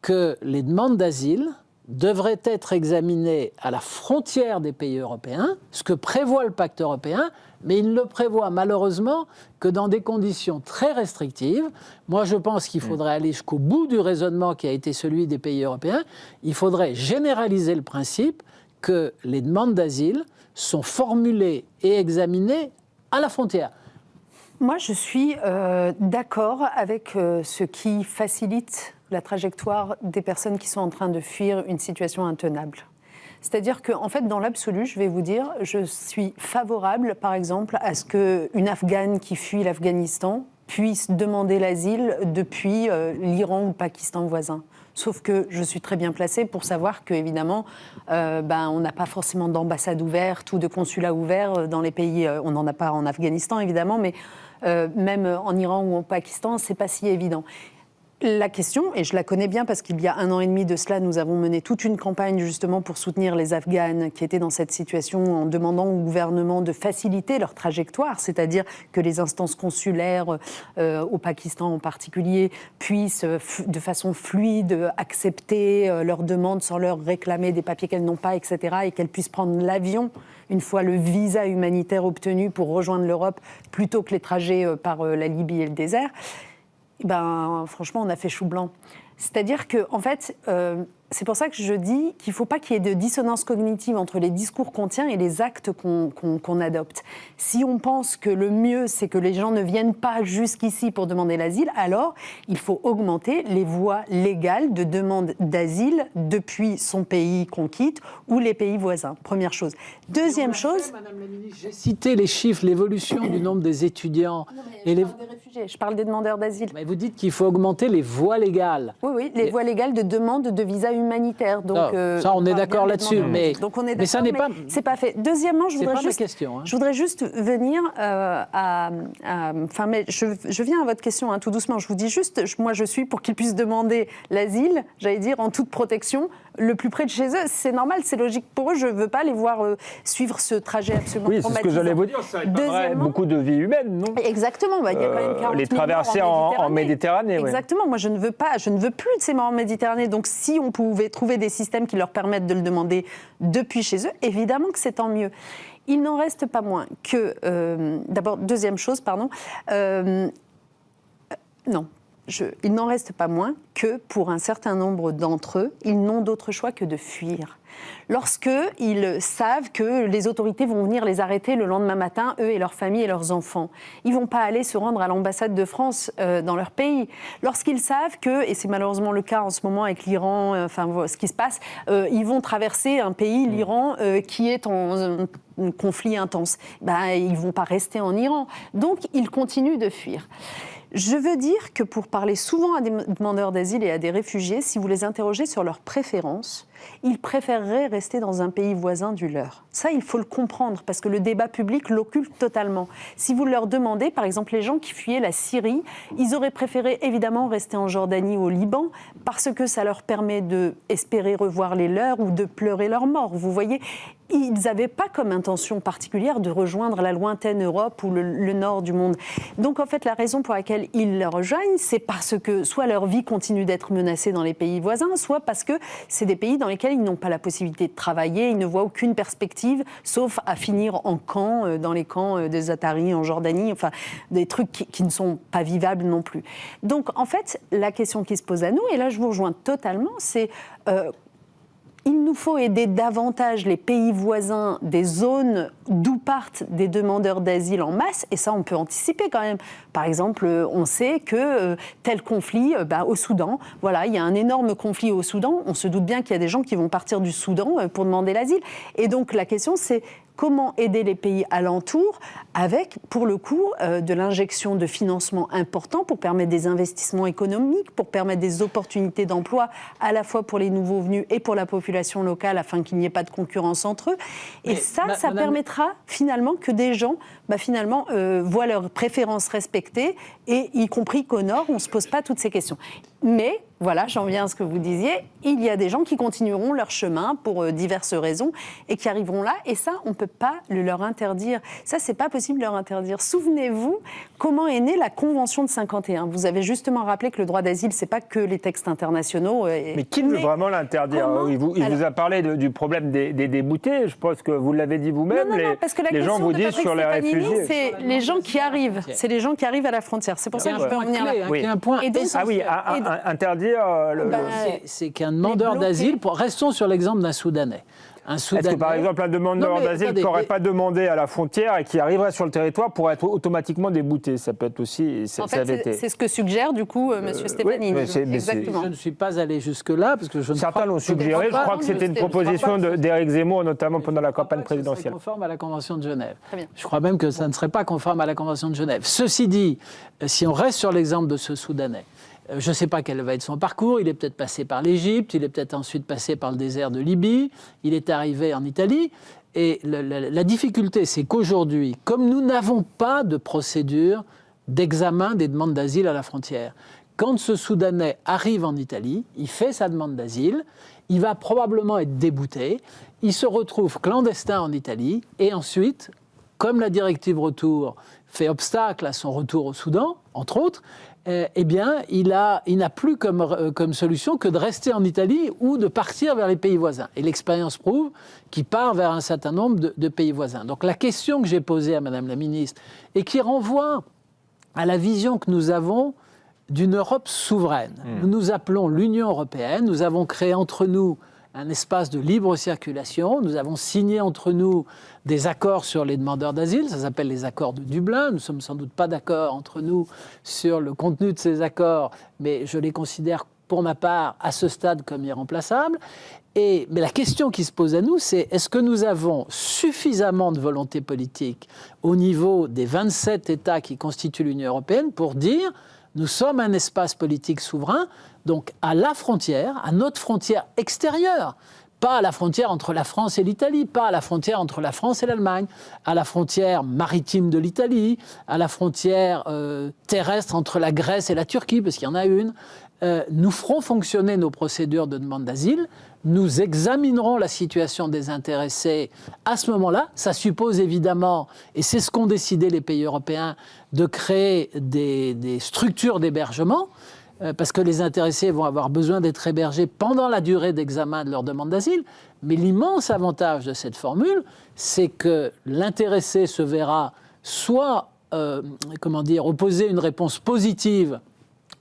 que les demandes d'asile devraient être examinées à la frontière des pays européens, ce que prévoit le pacte européen, mais il ne le prévoit malheureusement que dans des conditions très restrictives. Moi, je pense qu'il faudrait aller jusqu'au bout du raisonnement qui a été celui des pays européens. Il faudrait généraliser le principe que les demandes d'asile sont formulées et examinées à la frontière. Moi, je suis d'accord avec ce qui facilite la trajectoire des personnes qui sont en train de fuir une situation intenable. C'est-à-dire qu'en fait, dans l'absolu, je vais vous dire, je suis favorable, par exemple, à ce qu'une Afghane qui fuit l'Afghanistan puisse demander l'asile depuis l'Iran ou le Pakistan voisin. Sauf que je suis très bien placée pour savoir qu'évidemment, on n'a pas forcément d'ambassade ouverte ou de consulat ouvert dans les pays. On n'en a pas en Afghanistan, évidemment, mais même en Iran ou au Pakistan, c'est pas si évident. La question, et je la connais bien parce qu'il y a 1 an et demi de cela, nous avons mené toute une campagne justement pour soutenir les Afghanes qui étaient dans cette situation en demandant au gouvernement de faciliter leur trajectoire, c'est-à-dire que les instances consulaires au Pakistan en particulier puissent de façon fluide accepter leurs demandes sans leur réclamer des papiers qu'elles n'ont pas, etc. et qu'elles puissent prendre l'avion une fois le visa humanitaire obtenu pour rejoindre l'Europe plutôt que les trajets par la Libye et le désert. Franchement, on a fait chou blanc. C'est-à-dire que, en fait, c'est pour ça que je dis qu'il ne faut pas qu'il y ait de dissonance cognitive entre les discours qu'on tient et les actes qu'on adopte. Si on pense que le mieux, c'est que les gens ne viennent pas jusqu'ici pour demander l'asile, alors il faut augmenter les voies légales de demande d'asile depuis son pays qu'on quitte ou les pays voisins. Première chose. Deuxième chose... Madame la ministre, j'ai cité les chiffres, l'évolution du nombre des étudiants. Je parle des réfugiés, je parle des demandeurs d'asile. Mais vous dites qu'il faut augmenter les voies légales. Oui, les voies légales de demande de visa humanitaire. Donc, ça, on est d'accord là-dessus. Mais ça n'est pas... C'est pas fait. Deuxièmement, je voudrais juste venir mais je viens à votre question, hein, tout doucement. Je vous dis juste, moi, je suis pour qu'ils puissent demander l'asile, j'allais dire, en toute protection, le plus près de chez eux. C'est normal, c'est logique pour eux. Je ne veux pas les voir suivre ce trajet absolument traumatisant. Oui, c'est ce que j'allais vous dire. Ça épargnerait beaucoup de vies humaines, non ? Exactement. Il y a quand même 40 000 les traversées en Méditerranée. Exactement. Moi, je ne veux plus de ces morts en Méditerranée. Donc, si on pouvait trouver des systèmes qui leur permettent de le demander depuis chez eux, évidemment que c'est tant mieux. Il n'en reste pas moins que... d'abord, deuxième chose, pardon. Il n'en reste pas moins que pour un certain nombre d'entre eux, ils n'ont d'autre choix que de fuir. Lorsqu'ils savent que les autorités vont venir les arrêter le lendemain matin, eux et leurs familles et leurs enfants, ils ne vont pas aller se rendre à l'ambassade de France dans leur pays. Lorsqu'ils savent que, et c'est malheureusement le cas en ce moment avec l'Iran, ce qui se passe, ils vont traverser un pays, l'Iran, qui est en un conflit intense. Ils ne vont pas rester en Iran. Donc, ils continuent de fuir. Je veux dire que pour parler souvent à des demandeurs d'asile et à des réfugiés, si vous les interrogez sur leurs préférences, ils préféreraient rester dans un pays voisin du leur. Ça, il faut le comprendre, parce que le débat public l'occulte totalement. Si vous leur demandez, par exemple, les gens qui fuyaient la Syrie, ils auraient préféré évidemment rester en Jordanie ou au Liban, parce que ça leur permet d'espérer revoir les leurs ou de pleurer leur mort. Vous voyez, ils n'avaient pas comme intention particulière de rejoindre la lointaine Europe ou le nord du monde. Donc, en fait, la raison pour laquelle ils le rejoignent, c'est parce que soit leur vie continue d'être menacée dans les pays voisins, soit parce que c'est des pays dans lesquels ils n'ont pas la possibilité de travailler, ils ne voient aucune perspective, sauf à finir en camp, dans les camps des Ataris en Jordanie, enfin, des trucs qui ne sont pas vivables non plus. Donc, en fait, la question qui se pose à nous, et là je vous rejoins totalement, c'est... il nous faut aider davantage les pays voisins des zones d'où partent des demandeurs d'asile en masse, et ça on peut anticiper quand même. Par exemple, on sait que tel conflit au Soudan, voilà, il y a un énorme conflit au Soudan, on se doute bien qu'il y a des gens qui vont partir du Soudan pour demander l'asile. Et donc la question c'est comment aider les pays alentours avec, pour le coup, de l'injection de financement important pour permettre des investissements économiques, pour permettre des opportunités d'emploi à la fois pour les nouveaux venus et pour la population locale afin qu'il n'y ait pas de concurrence entre eux. Et ça permettra finalement que des gens voient leurs préférences respectées, et y compris qu'au Nord, on ne se pose pas toutes ces questions. Mais, voilà, j'en viens à ce que vous disiez, il y a des gens qui continueront leur chemin pour diverses raisons et qui arriveront là, et ça, on ne peut pas le leur interdire. Ça, c'est pas possible de leur interdire. Souvenez-vous comment est née la Convention de 51. Vous avez justement rappelé que le droit d'asile, c'est pas que les textes internationaux. Mais qui veut vraiment l'interdire ? Il vous a parlé du problème des déboutés, je pense que vous l'avez dit vous-même. Non, parce que la les gens vous disent sur les réfugiés. C'est les gens qui arrivent. C'est les gens qui arrivent à la frontière. C'est pour ça que je peux en venir là. Il y a un point interdire... c'est qu'un demandeur d'asile, restons sur l'exemple d'un Soudanais. Est-ce que par exemple un demandeur d'asile qui n'aurait pas demandé à la frontière et qui arriverait sur le territoire pourrait être automatiquement débouté ? Ça peut être aussi... En fait, c'est ce que suggère du coup M. Stefanini. Exactement. Je ne suis pas allé jusque-là parce que certains l'ont suggéré. Je crois que c'était une proposition d'Éric Zemmour, notamment pendant la campagne présidentielle. Conforme à la Convention de Genève. Je crois même que ça ne serait pas conforme à la Convention de Genève. Ceci dit, si on reste sur l'exemple de ce Soudanais, je ne sais pas quel va être son parcours, il est peut-être passé par l'Égypte, il est peut-être ensuite passé par le désert de Libye, il est arrivé en Italie. Et la difficulté, c'est qu'aujourd'hui, comme nous n'avons pas de procédure d'examen des demandes d'asile à la frontière, quand ce Soudanais arrive en Italie, il fait sa demande d'asile, il va probablement être débouté, il se retrouve clandestin en Italie, et ensuite, comme la directive retour fait obstacle à son retour au Soudan, entre autres, eh bien, il n'a plus comme solution que de rester en Italie ou de partir vers les pays voisins. Et l'expérience prouve qu'il part vers un certain nombre de pays voisins. Donc la question que j'ai posée à Madame la Ministre, et qui renvoie à la vision que nous avons d'une Europe souveraine. Nous nous appelons l'Union européenne, nous avons créé entre nous un espace de libre circulation, nous avons signé entre nous des accords sur les demandeurs d'asile, ça s'appelle les accords de Dublin, nous ne sommes sans doute pas d'accord entre nous sur le contenu de ces accords, mais je les considère pour ma part à ce stade comme irremplaçables. Mais la question qui se pose à nous, c'est est-ce que nous avons suffisamment de volonté politique au niveau des 27 États qui constituent l'Union européenne pour dire nous sommes un espace politique souverain, donc à la frontière, à notre frontière extérieure, pas à la frontière entre la France et l'Italie, pas à la frontière entre la France et l'Allemagne, à la frontière maritime de l'Italie, à la frontière terrestre entre la Grèce et la Turquie, parce qu'il y en a une. Nous ferons fonctionner nos procédures de demande d'asile, nous examinerons la situation des intéressés à ce moment-là. Ça suppose évidemment, et c'est ce qu'ont décidé les pays européens, de créer des structures d'hébergement, parce que les intéressés vont avoir besoin d'être hébergés pendant la durée d'examen de leur demande d'asile. Mais l'immense avantage de cette formule, c'est que l'intéressé se verra soit opposer une réponse positive.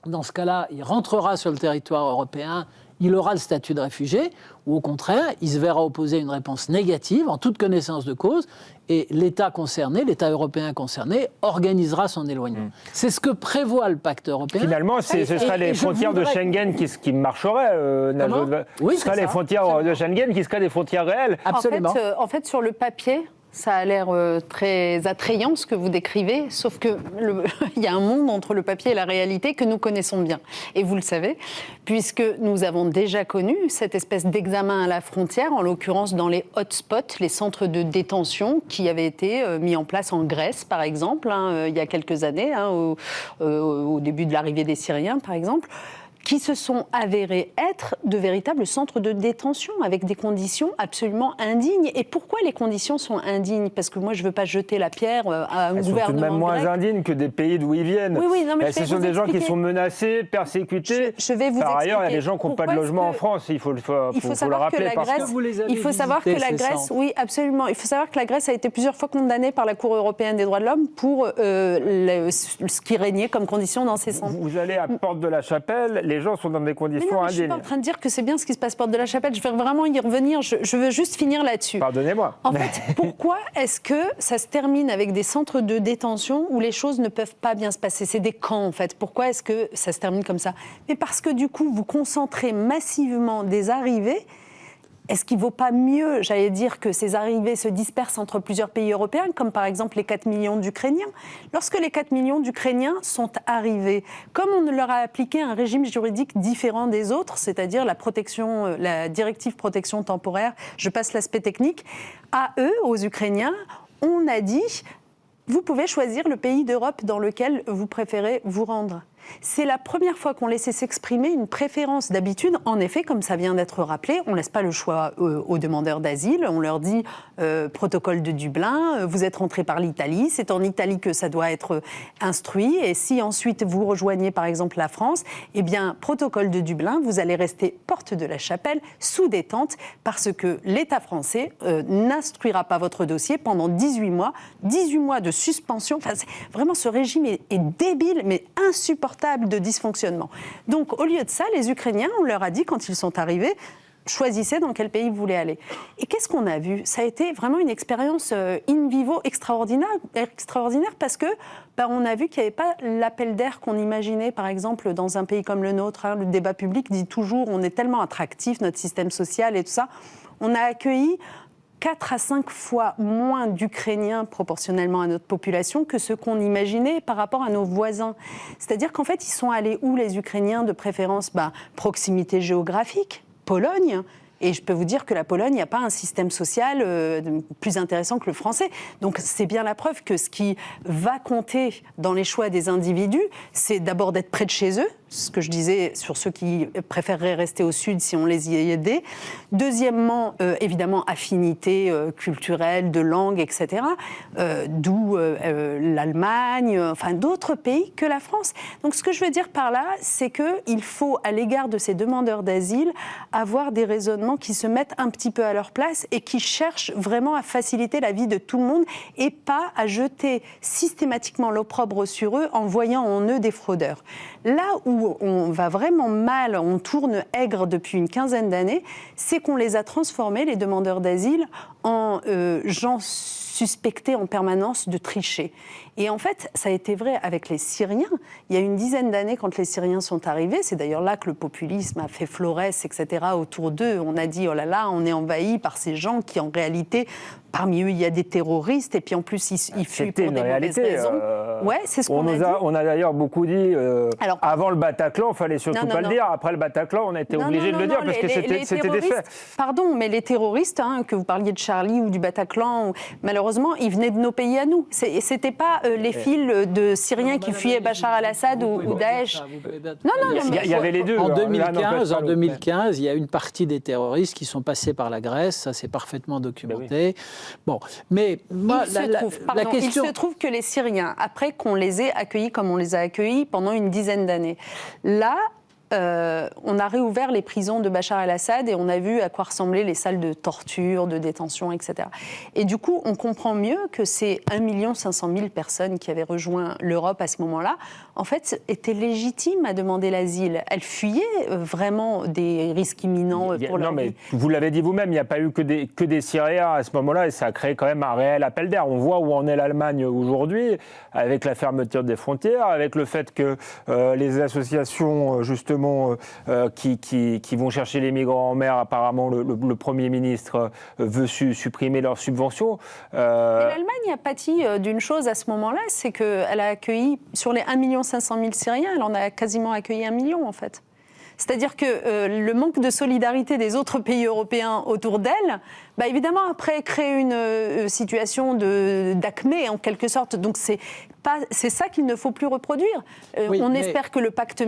Dans ce cas-là, il rentrera sur le territoire européen, il aura le statut de réfugié, ou au contraire, il se verra opposer une réponse négative en toute connaissance de cause, et l'État concerné, l'État européen concerné, organisera son éloignement. C'est ce que prévoit le pacte européen. Finalement, ce seraient les frontières de Schengen qui marcheraient, Najat. Oui, ce seraient les frontières de Schengen qui seraient des frontières réelles. Absolument. En fait, sur le papier, ça a l'air très attrayant ce que vous décrivez, sauf qu'il y a un monde entre le papier et la réalité que nous connaissons bien. Et vous le savez, puisque nous avons déjà connu cette espèce d'examen à la frontière, en l'occurrence dans les hotspots, les centres de détention qui avaient été mis en place en Grèce, par exemple, il y a quelques années, au début de l'arrivée des Syriens, par exemple, qui se sont avérés être de véritables centres de détention avec des conditions absolument indignes. Et pourquoi les conditions sont indignes ? Parce que moi, je ne veux pas jeter la pierre à un gouvernement grec. Elles sont tout de même moins indignes que des pays d'où ils viennent. Oui, non, mais ce sont des gens qui sont menacés, persécutés. Je vais vous Par ailleurs, il y a expliquer. des gens qui n'ont pas de logement en France. Il faut le rappeler. Il faut savoir que la Grèce, oui, absolument. Il faut savoir que la Grèce a été plusieurs fois condamnée par la Cour européenne des droits de l'homme pour ce qui régnait comme condition dans ces centres. Vous allez à Porte de la Chapelle, les gens sont dans des conditions indignes. Je ne suis pas en train de dire que c'est bien ce qui se passe Porte de la Chapelle. Je vais vraiment y revenir. Je veux juste finir là-dessus. Pardonnez-moi. En fait, pourquoi est-ce que ça se termine avec des centres de détention où les choses ne peuvent pas bien se passer ? C'est des camps, en fait. Pourquoi est-ce que ça se termine comme ça ? Mais parce que, du coup, vous concentrez massivement des arrivées. Est-ce qu'il ne vaut pas mieux, j'allais dire, que ces arrivées se dispersent entre plusieurs pays européens, comme par exemple les 4 millions d'Ukrainiens ? Lorsque les 4 millions d'Ukrainiens sont arrivés, comme on leur a appliqué un régime juridique différent des autres, c'est-à-dire la directive protection temporaire, je passe l'aspect technique, à eux, aux Ukrainiens, on a dit, vous pouvez choisir le pays d'Europe dans lequel vous préférez vous rendre. C'est la première fois qu'on laissait s'exprimer une préférence. D'habitude, en effet, comme ça vient d'être rappelé, on ne laisse pas le choix aux demandeurs d'asile. On leur dit protocole de Dublin, vous êtes rentré par l'Italie, c'est en Italie que ça doit être instruit. Et si ensuite vous rejoignez par exemple la France, eh bien, protocole de Dublin, vous allez rester porte de la Chapelle sous détente parce que l'État français n'instruira pas votre dossier pendant 18 mois. 18 mois de suspension. Enfin, vraiment, ce régime est débile, mais insupportable de dysfonctionnement. Donc, au lieu de ça, les Ukrainiens, on leur a dit, quand ils sont arrivés, choisissez dans quel pays vous voulez aller. Et qu'est-ce qu'on a vu ? Ça a été vraiment une expérience in vivo extraordinaire parce que on a vu qu'il n'y avait pas l'appel d'air qu'on imaginait, par exemple, dans un pays comme le nôtre. Le débat public dit toujours, on est tellement attractif, notre système social et tout ça. On a accueilli 4 à 5 fois moins d'Ukrainiens proportionnellement à notre population que ce qu'on imaginait par rapport à nos voisins. C'est-à-dire qu'en fait, ils sont allés où, les Ukrainiens, de préférence proximité géographique, Pologne. Et je peux vous dire que la Pologne, il n'y a pas un système social plus intéressant que le français. Donc c'est bien la preuve que ce qui va compter dans les choix des individus, c'est d'abord d'être près de chez eux, ce que je disais sur ceux qui préféreraient rester au sud si on les y aidait. Deuxièmement, évidemment, affinité culturelle, de langue, etc. D'où l'Allemagne, enfin d'autres pays que la France. Donc ce que je veux dire par là, c'est qu'il faut, à l'égard de ces demandeurs d'asile, avoir des raisonnements qui se mettent un petit peu à leur place et qui cherchent vraiment à faciliter la vie de tout le monde et pas à jeter systématiquement l'opprobre sur eux en voyant en eux des fraudeurs. Là où on va vraiment mal, on tourne aigre depuis une quinzaine d'années, c'est qu'on les a transformés, les demandeurs d'asile, en gens suspectés en permanence de tricher. Et en fait, ça a été vrai avec les Syriens. Il y a une dizaine d'années, quand les Syriens sont arrivés, c'est d'ailleurs là que le populisme a fait florès, etc. Autour d'eux, on a dit, oh là là, on est envahi par ces gens qui, en réalité, parmi eux, il y a des terroristes, et puis en plus, ils fuient pour des mauvaises raisons. Ouais, c'est ce qu'on a dit. On a d'ailleurs beaucoup dit, avant le Bataclan, il fallait surtout pas le dire. Après le Bataclan, on a été obligé de le dire, parce que c'était des faits. Pardon, mais les terroristes, que vous parliez de Charlie ou du Bataclan, malheureusement, ils venaient de nos pays à nous. C'était pas les fils de Syriens qui fuyaient Bachar al-Assad ou Daesh. Il y avait les deux. En 2015, il y a une partie des terroristes qui sont passés par la Grèce, ça c'est parfaitement documenté. Bon, mais moi, la question... Il se trouve que les Syriens, après qu'on les ait accueillis comme on les a accueillis pendant une dizaine d'années, là, on a réouvert les prisons de Bachar el-Assad et on a vu à quoi ressemblaient les salles de torture, de détention, etc. Et du coup, on comprend mieux que ces 1 500 000 personnes qui avaient rejoint l'Europe à ce moment-là, en fait, étaient légitimes à demander l'asile. Elles fuyaient vraiment des risques imminents pour leur vie. Vous l'avez dit vous-même, il n'y a pas eu que des Syriens à ce moment-là et ça a créé quand même un réel appel d'air. On voit où en est l'Allemagne aujourd'hui, avec la fermeture des frontières, avec le fait que les associations, justement, qui vont chercher les migrants en mer. Apparemment, le Premier ministre veut supprimer leurs subventions. Et l'Allemagne a pâti d'une chose à ce moment-là, c'est qu'elle a accueilli, sur les 1 500 000 Syriens, elle en a quasiment accueilli 1 million, en fait. C'est-à-dire que le manque de solidarité des autres pays européens autour d'elle, évidemment, après, crée une situation d'acmé, en quelque sorte. Donc, c'est ça qu'il ne faut plus reproduire. Espère que le pacte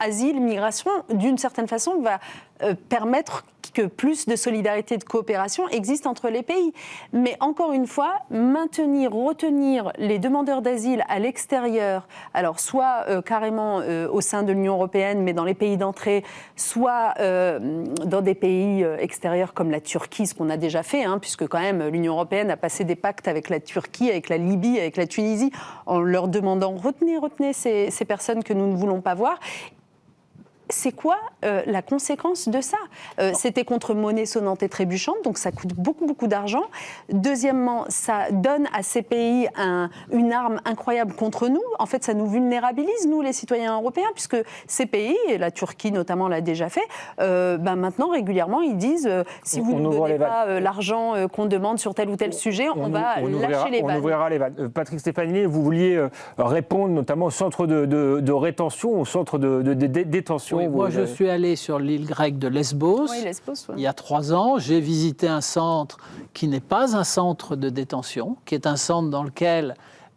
asile-migration, d'une certaine façon, va permettre que plus de solidarité et de coopération existe entre les pays. Mais encore une fois, retenir les demandeurs d'asile à l'extérieur, alors soit carrément au sein de l'Union européenne, mais dans les pays d'entrée, soit dans des pays extérieurs comme la Turquie, ce qu'on a déjà fait, puisque quand même l'Union européenne a passé des pactes avec la Turquie, avec la Libye, avec la Tunisie, en leur demandant retenez ces personnes que nous ne voulons pas voir. C'est quoi la conséquence de ça ? C'était contre monnaie sonnante et trébuchante, donc ça coûte beaucoup, beaucoup d'argent. Deuxièmement, ça donne à ces pays une arme incroyable contre nous. En fait, ça nous vulnérabilise, nous, les citoyens européens, puisque ces pays, et la Turquie notamment l'a déjà fait, maintenant, régulièrement, ils disent si vous ne donnez pas l'argent qu'on demande sur tel ou tel sujet, on va lâcher les vannes. On ouvrira les vannes. Patrick Stefanini, vous vouliez répondre notamment au centre de rétention, au centre de détention. Oui, moi, je suis allé sur l'île grecque de Lesbos, il y a 3 ans. J'ai visité un centre qui n'est pas un centre de détention, qui est un centre dans lequel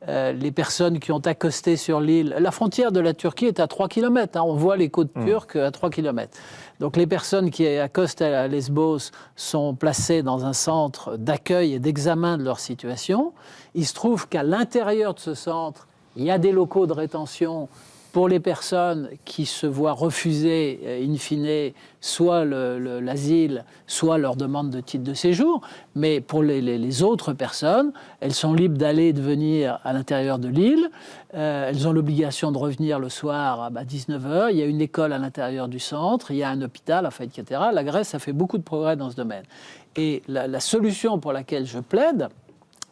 les personnes qui ont accosté sur l'île... La frontière de la Turquie est à 3 km. On voit les côtes turques à 3 km. Donc les personnes qui accostent à Lesbos sont placées dans un centre d'accueil et d'examen de leur situation. Il se trouve qu'à l'intérieur de ce centre, il y a des locaux de rétention pour les personnes qui se voient refuser, in fine, soit l'asile, soit leur demande de titre de séjour. Mais pour les autres personnes, elles sont libres d'aller et de venir à l'intérieur de l'île. Elles ont l'obligation de revenir le soir à 19h. Il y a une école à l'intérieur du centre, il y a un hôpital, etc. La Grèce a fait beaucoup de progrès dans ce domaine. Et la solution pour laquelle je plaide,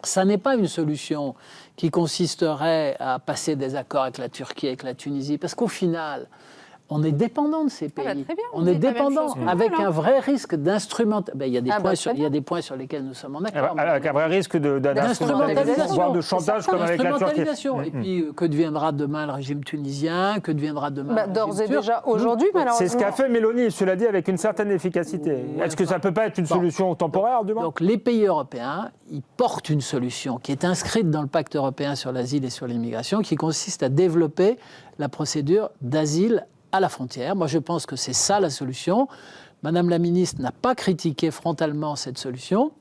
ça n'est pas une solution qui consisterait à passer des accords avec la Turquie, avec la Tunisie, parce qu'au final, on est dépendant de ces pays. Très bien, on est dépendant, avec un vrai risque d'instrumentalisation. Il y a des points sur lesquels nous sommes en accord. Avec un vrai risque d'instrumentalisation, voire de chantage comme avec la Turquie. Et puis, que deviendra demain le régime tunisien ? Que deviendra demain le régime d'ores et turc ? déjà aujourd'hui, malheureusement. C'est ce qu'a fait Mélanie, cela dit, avec une certaine efficacité. Est-ce que ça ne peut pas être une solution temporaire demain ? Donc, les pays européens, ils portent une solution qui est inscrite dans le pacte européen sur l'asile et sur l'immigration, qui consiste à développer la procédure d'asile à la frontière. Moi, je pense que c'est ça la solution. Madame la ministre n'a pas critiqué frontalement cette solution.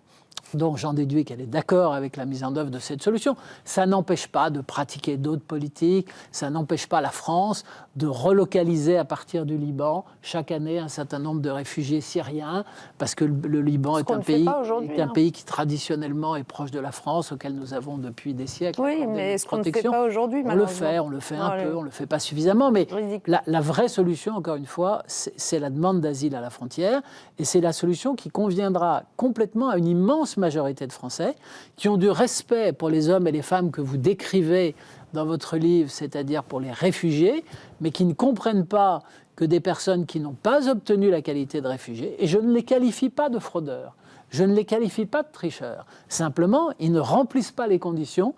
Donc j'en déduis qu'elle est d'accord avec la mise en œuvre de cette solution. Ça n'empêche pas de pratiquer d'autres politiques, ça n'empêche pas la France de relocaliser à partir du Liban chaque année un certain nombre de réfugiés syriens, parce que le Liban est un pays qui traditionnellement est proche de la France, auquel nous avons depuis des siècles. Oui, mais ce qu'on ne fait pas aujourd'hui, malheureusement. On le fait un peu, on ne le fait pas suffisamment, mais la vraie solution, encore une fois, c'est la demande d'asile à la frontière, et c'est la solution qui conviendra complètement à une immense majorité de Français qui ont du respect pour les hommes et les femmes que vous décrivez dans votre livre, c'est-à-dire pour les réfugiés, mais qui ne comprennent pas que des personnes qui n'ont pas obtenu la qualité de réfugiés, et je ne les qualifie pas de fraudeurs, je ne les qualifie pas de tricheurs, simplement, ils ne remplissent pas les conditions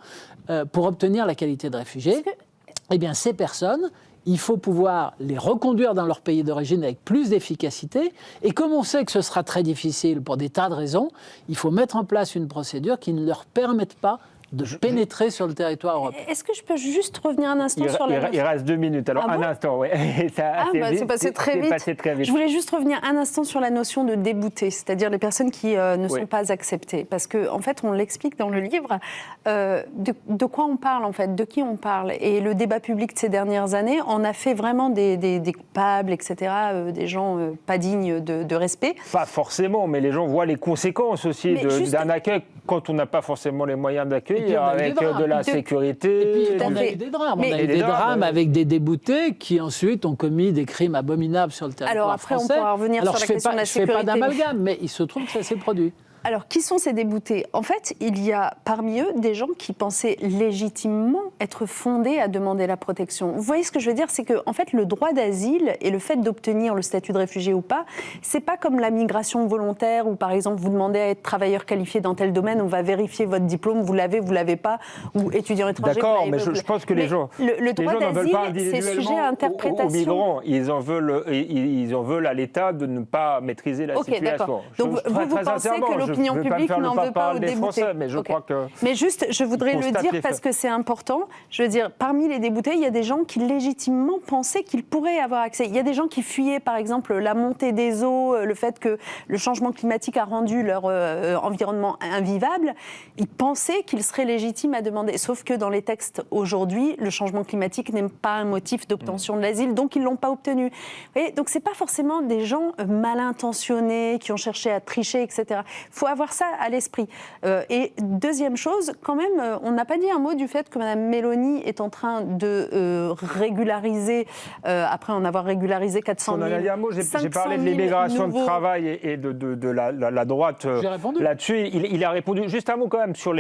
pour obtenir la qualité de réfugiés, eh bien ces personnes, il faut pouvoir les reconduire dans leur pays d'origine avec plus d'efficacité. Et comme on sait que ce sera très difficile pour des tas de raisons, il faut mettre en place une procédure qui ne leur permette pas de pénétrer sur le territoire européen. Est-ce que je peux juste revenir un instant sur la... Il reste 2 minutes, alors un instant, oui. C'est passé très vite. Je voulais juste revenir un instant sur la notion de débouté, c'est-à-dire les personnes qui ne sont pas acceptées. Parce qu'en fait, on l'explique dans le livre, de quoi on parle en fait, de qui on parle. Et le débat public de ces dernières années en a fait vraiment des coupables, etc., des gens pas dignes de respect. Pas forcément, mais les gens voient les conséquences aussi d'un accueil quand on n'a pas forcément les moyens d'accueillir, avec de la sécurité. Et puis on a eu des drames. On a eu des drames avec des déboutés qui ensuite ont commis des crimes abominables sur le territoire français. Alors après, on pourra revenir sur la question de la sécurité. Je ne fais pas d'amalgame, mais il se trouve que ça s'est produit. Alors, qui sont ces déboutés ? En fait, il y a parmi eux des gens qui pensaient légitimement être fondés à demander la protection. Vous voyez ce que je veux dire ? C'est que, en fait, le droit d'asile et le fait d'obtenir le statut de réfugié ou pas, c'est pas comme la migration volontaire où, par exemple, vous demandez à être travailleur qualifié dans tel domaine, on va vérifier votre diplôme, vous l'avez pas, ou étudiant étranger. D'accord, mais je pense que les gens n'en veulent pas individuellement c'est sujet à interprétation. Aux migrants, ils en veulent à l'État de ne pas maîtriser la situation. D'accord. Donc, vous pensez que l'opinion publique n'en veut pas aux déboutés. Mais je crois que... Mais juste, je voudrais le dire parce que c'est important. Je veux dire, parmi les déboutés, il y a des gens qui légitimement pensaient qu'ils pourraient avoir accès. Il y a des gens qui fuyaient, par exemple, la montée des eaux, le fait que le changement climatique a rendu leur environnement invivable. Ils pensaient qu'ils seraient légitimes à demander. Sauf que dans les textes aujourd'hui, le changement climatique n'est pas un motif d'obtention de l'asile, donc ils ne l'ont pas obtenu. Vous voyez, donc ce n'est pas forcément des gens mal intentionnés qui ont cherché à tricher, etc. Il faut avoir ça à l'esprit. Et deuxième chose, quand même, on n'a pas dit un mot du fait que Mme Meloni est en train de régulariser, après en avoir régularisé 400 000. On en a dit un mot, j'ai parlé de l'immigration de travail et de la droite là-dessus. Il a répondu. Juste un mot quand même sur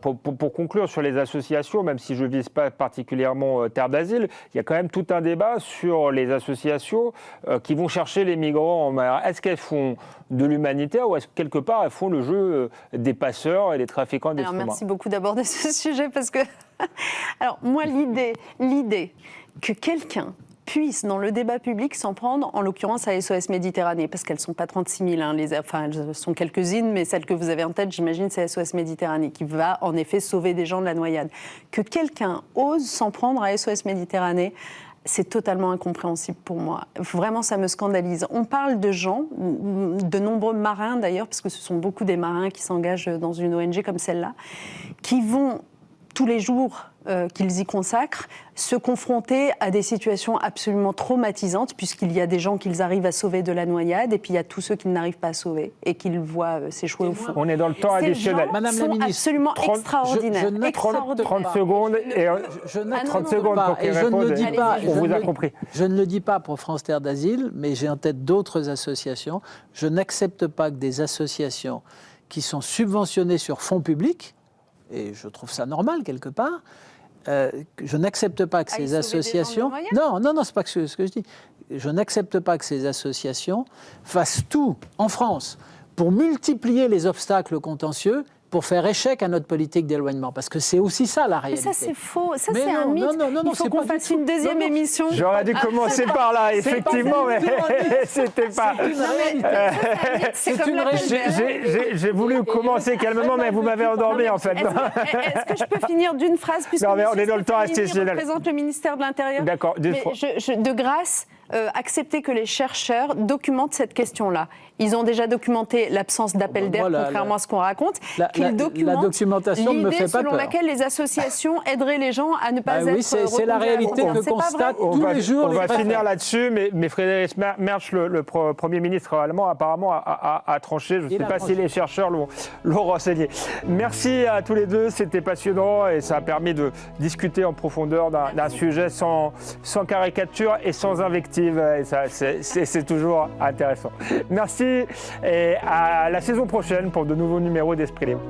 pour conclure sur les associations, même si je ne vise pas particulièrement Terre d'Asile, il y a quand même tout un débat sur les associations qui vont chercher les migrants en mer. Est-ce qu'elles font de l'humanitaire ou est-ce que quelque part elles font le jeu des passeurs et des trafiquants d'êtres humains ? Merci beaucoup d'aborder ce sujet parce que... Alors moi, l'idée que quelqu'un puisse, dans le débat public, s'en prendre, en l'occurrence à SOS Méditerranée, parce qu'elles ne sont pas 36 000, elles sont quelques-unes, mais celle que vous avez en tête, j'imagine, c'est SOS Méditerranée, qui va en effet sauver des gens de la noyade. Que quelqu'un ose s'en prendre à SOS Méditerranée, c'est totalement incompréhensible pour moi. Vraiment, ça me scandalise. On parle de gens, de nombreux marins d'ailleurs, parce que ce sont beaucoup des marins qui s'engagent dans une ONG comme celle-là, qui vont tous les jours qu'ils y consacrent, se confronter à des situations absolument traumatisantes, puisqu'il y a des gens qu'ils arrivent à sauver de la noyade, et puis il y a tous ceux qu'ils n'arrivent pas à sauver, et qu'ils voient s'échouer au fond. On est dans le temps additionnel. Madame la ministre, absolument extraordinaires. 30 secondes, et 30 secondes pour qu'ils répondent, on vous a compris. Je ne le dis pas pour France Terre d'Asile, mais j'ai en tête d'autres associations. Je n'accepte pas que des associations qui sont subventionnées sur fonds publics, et je trouve ça normal quelque part, je n'accepte pas que ces associations... Non, c'est pas ce que je dis. Je n'accepte pas que ces associations fassent tout en France pour multiplier les obstacles contentieux pour faire échec à notre politique d'éloignement. Parce que c'est aussi ça la Mais réalité. ça, c'est faux. Ça, Mais c'est un non, mythe. non, Il faut c'est qu'on pas du fasse tout. une deuxième Non, non. émission. J'aurais dû commencer par là, effectivement, mais c'était pas. C'est une réalité. C'est C'est comme une la réalité. J'ai voulu commencer calmement, mais vous m'avez endormi en fait. Est-ce que je peux finir d'une phrase puisque Non, mais on M. est dans le temps Stefanini institutionnel. représente le ministère de l'Intérieur. D'accord, Mais de grâce, accepter que les chercheurs documentent cette question-là. Ils ont déjà documenté l'absence d'appel d'air, Voilà, contrairement à ce qu'on raconte. la Qu'ils documentent documentation ne me l'idée fait pas selon peur. laquelle les associations aideraient les gens à ne pas Ah être oui, c'est la reconduits à réalité l'hôpital. que C'est pas vrai. constate tous les jours on les va préfets. finir là-dessus, mais Friedrich Merz, le Premier ministre allemand, apparemment a tranché. Je ne Il sais a pas tranché. si les chercheurs l'ont renseigné. Merci à tous les deux, c'était passionnant et ça a permis de discuter en profondeur d'un sujet sans caricature et sans invective. Et ça, c'est toujours intéressant. Merci et à la saison prochaine pour de nouveaux numéros d'Esprit Libre.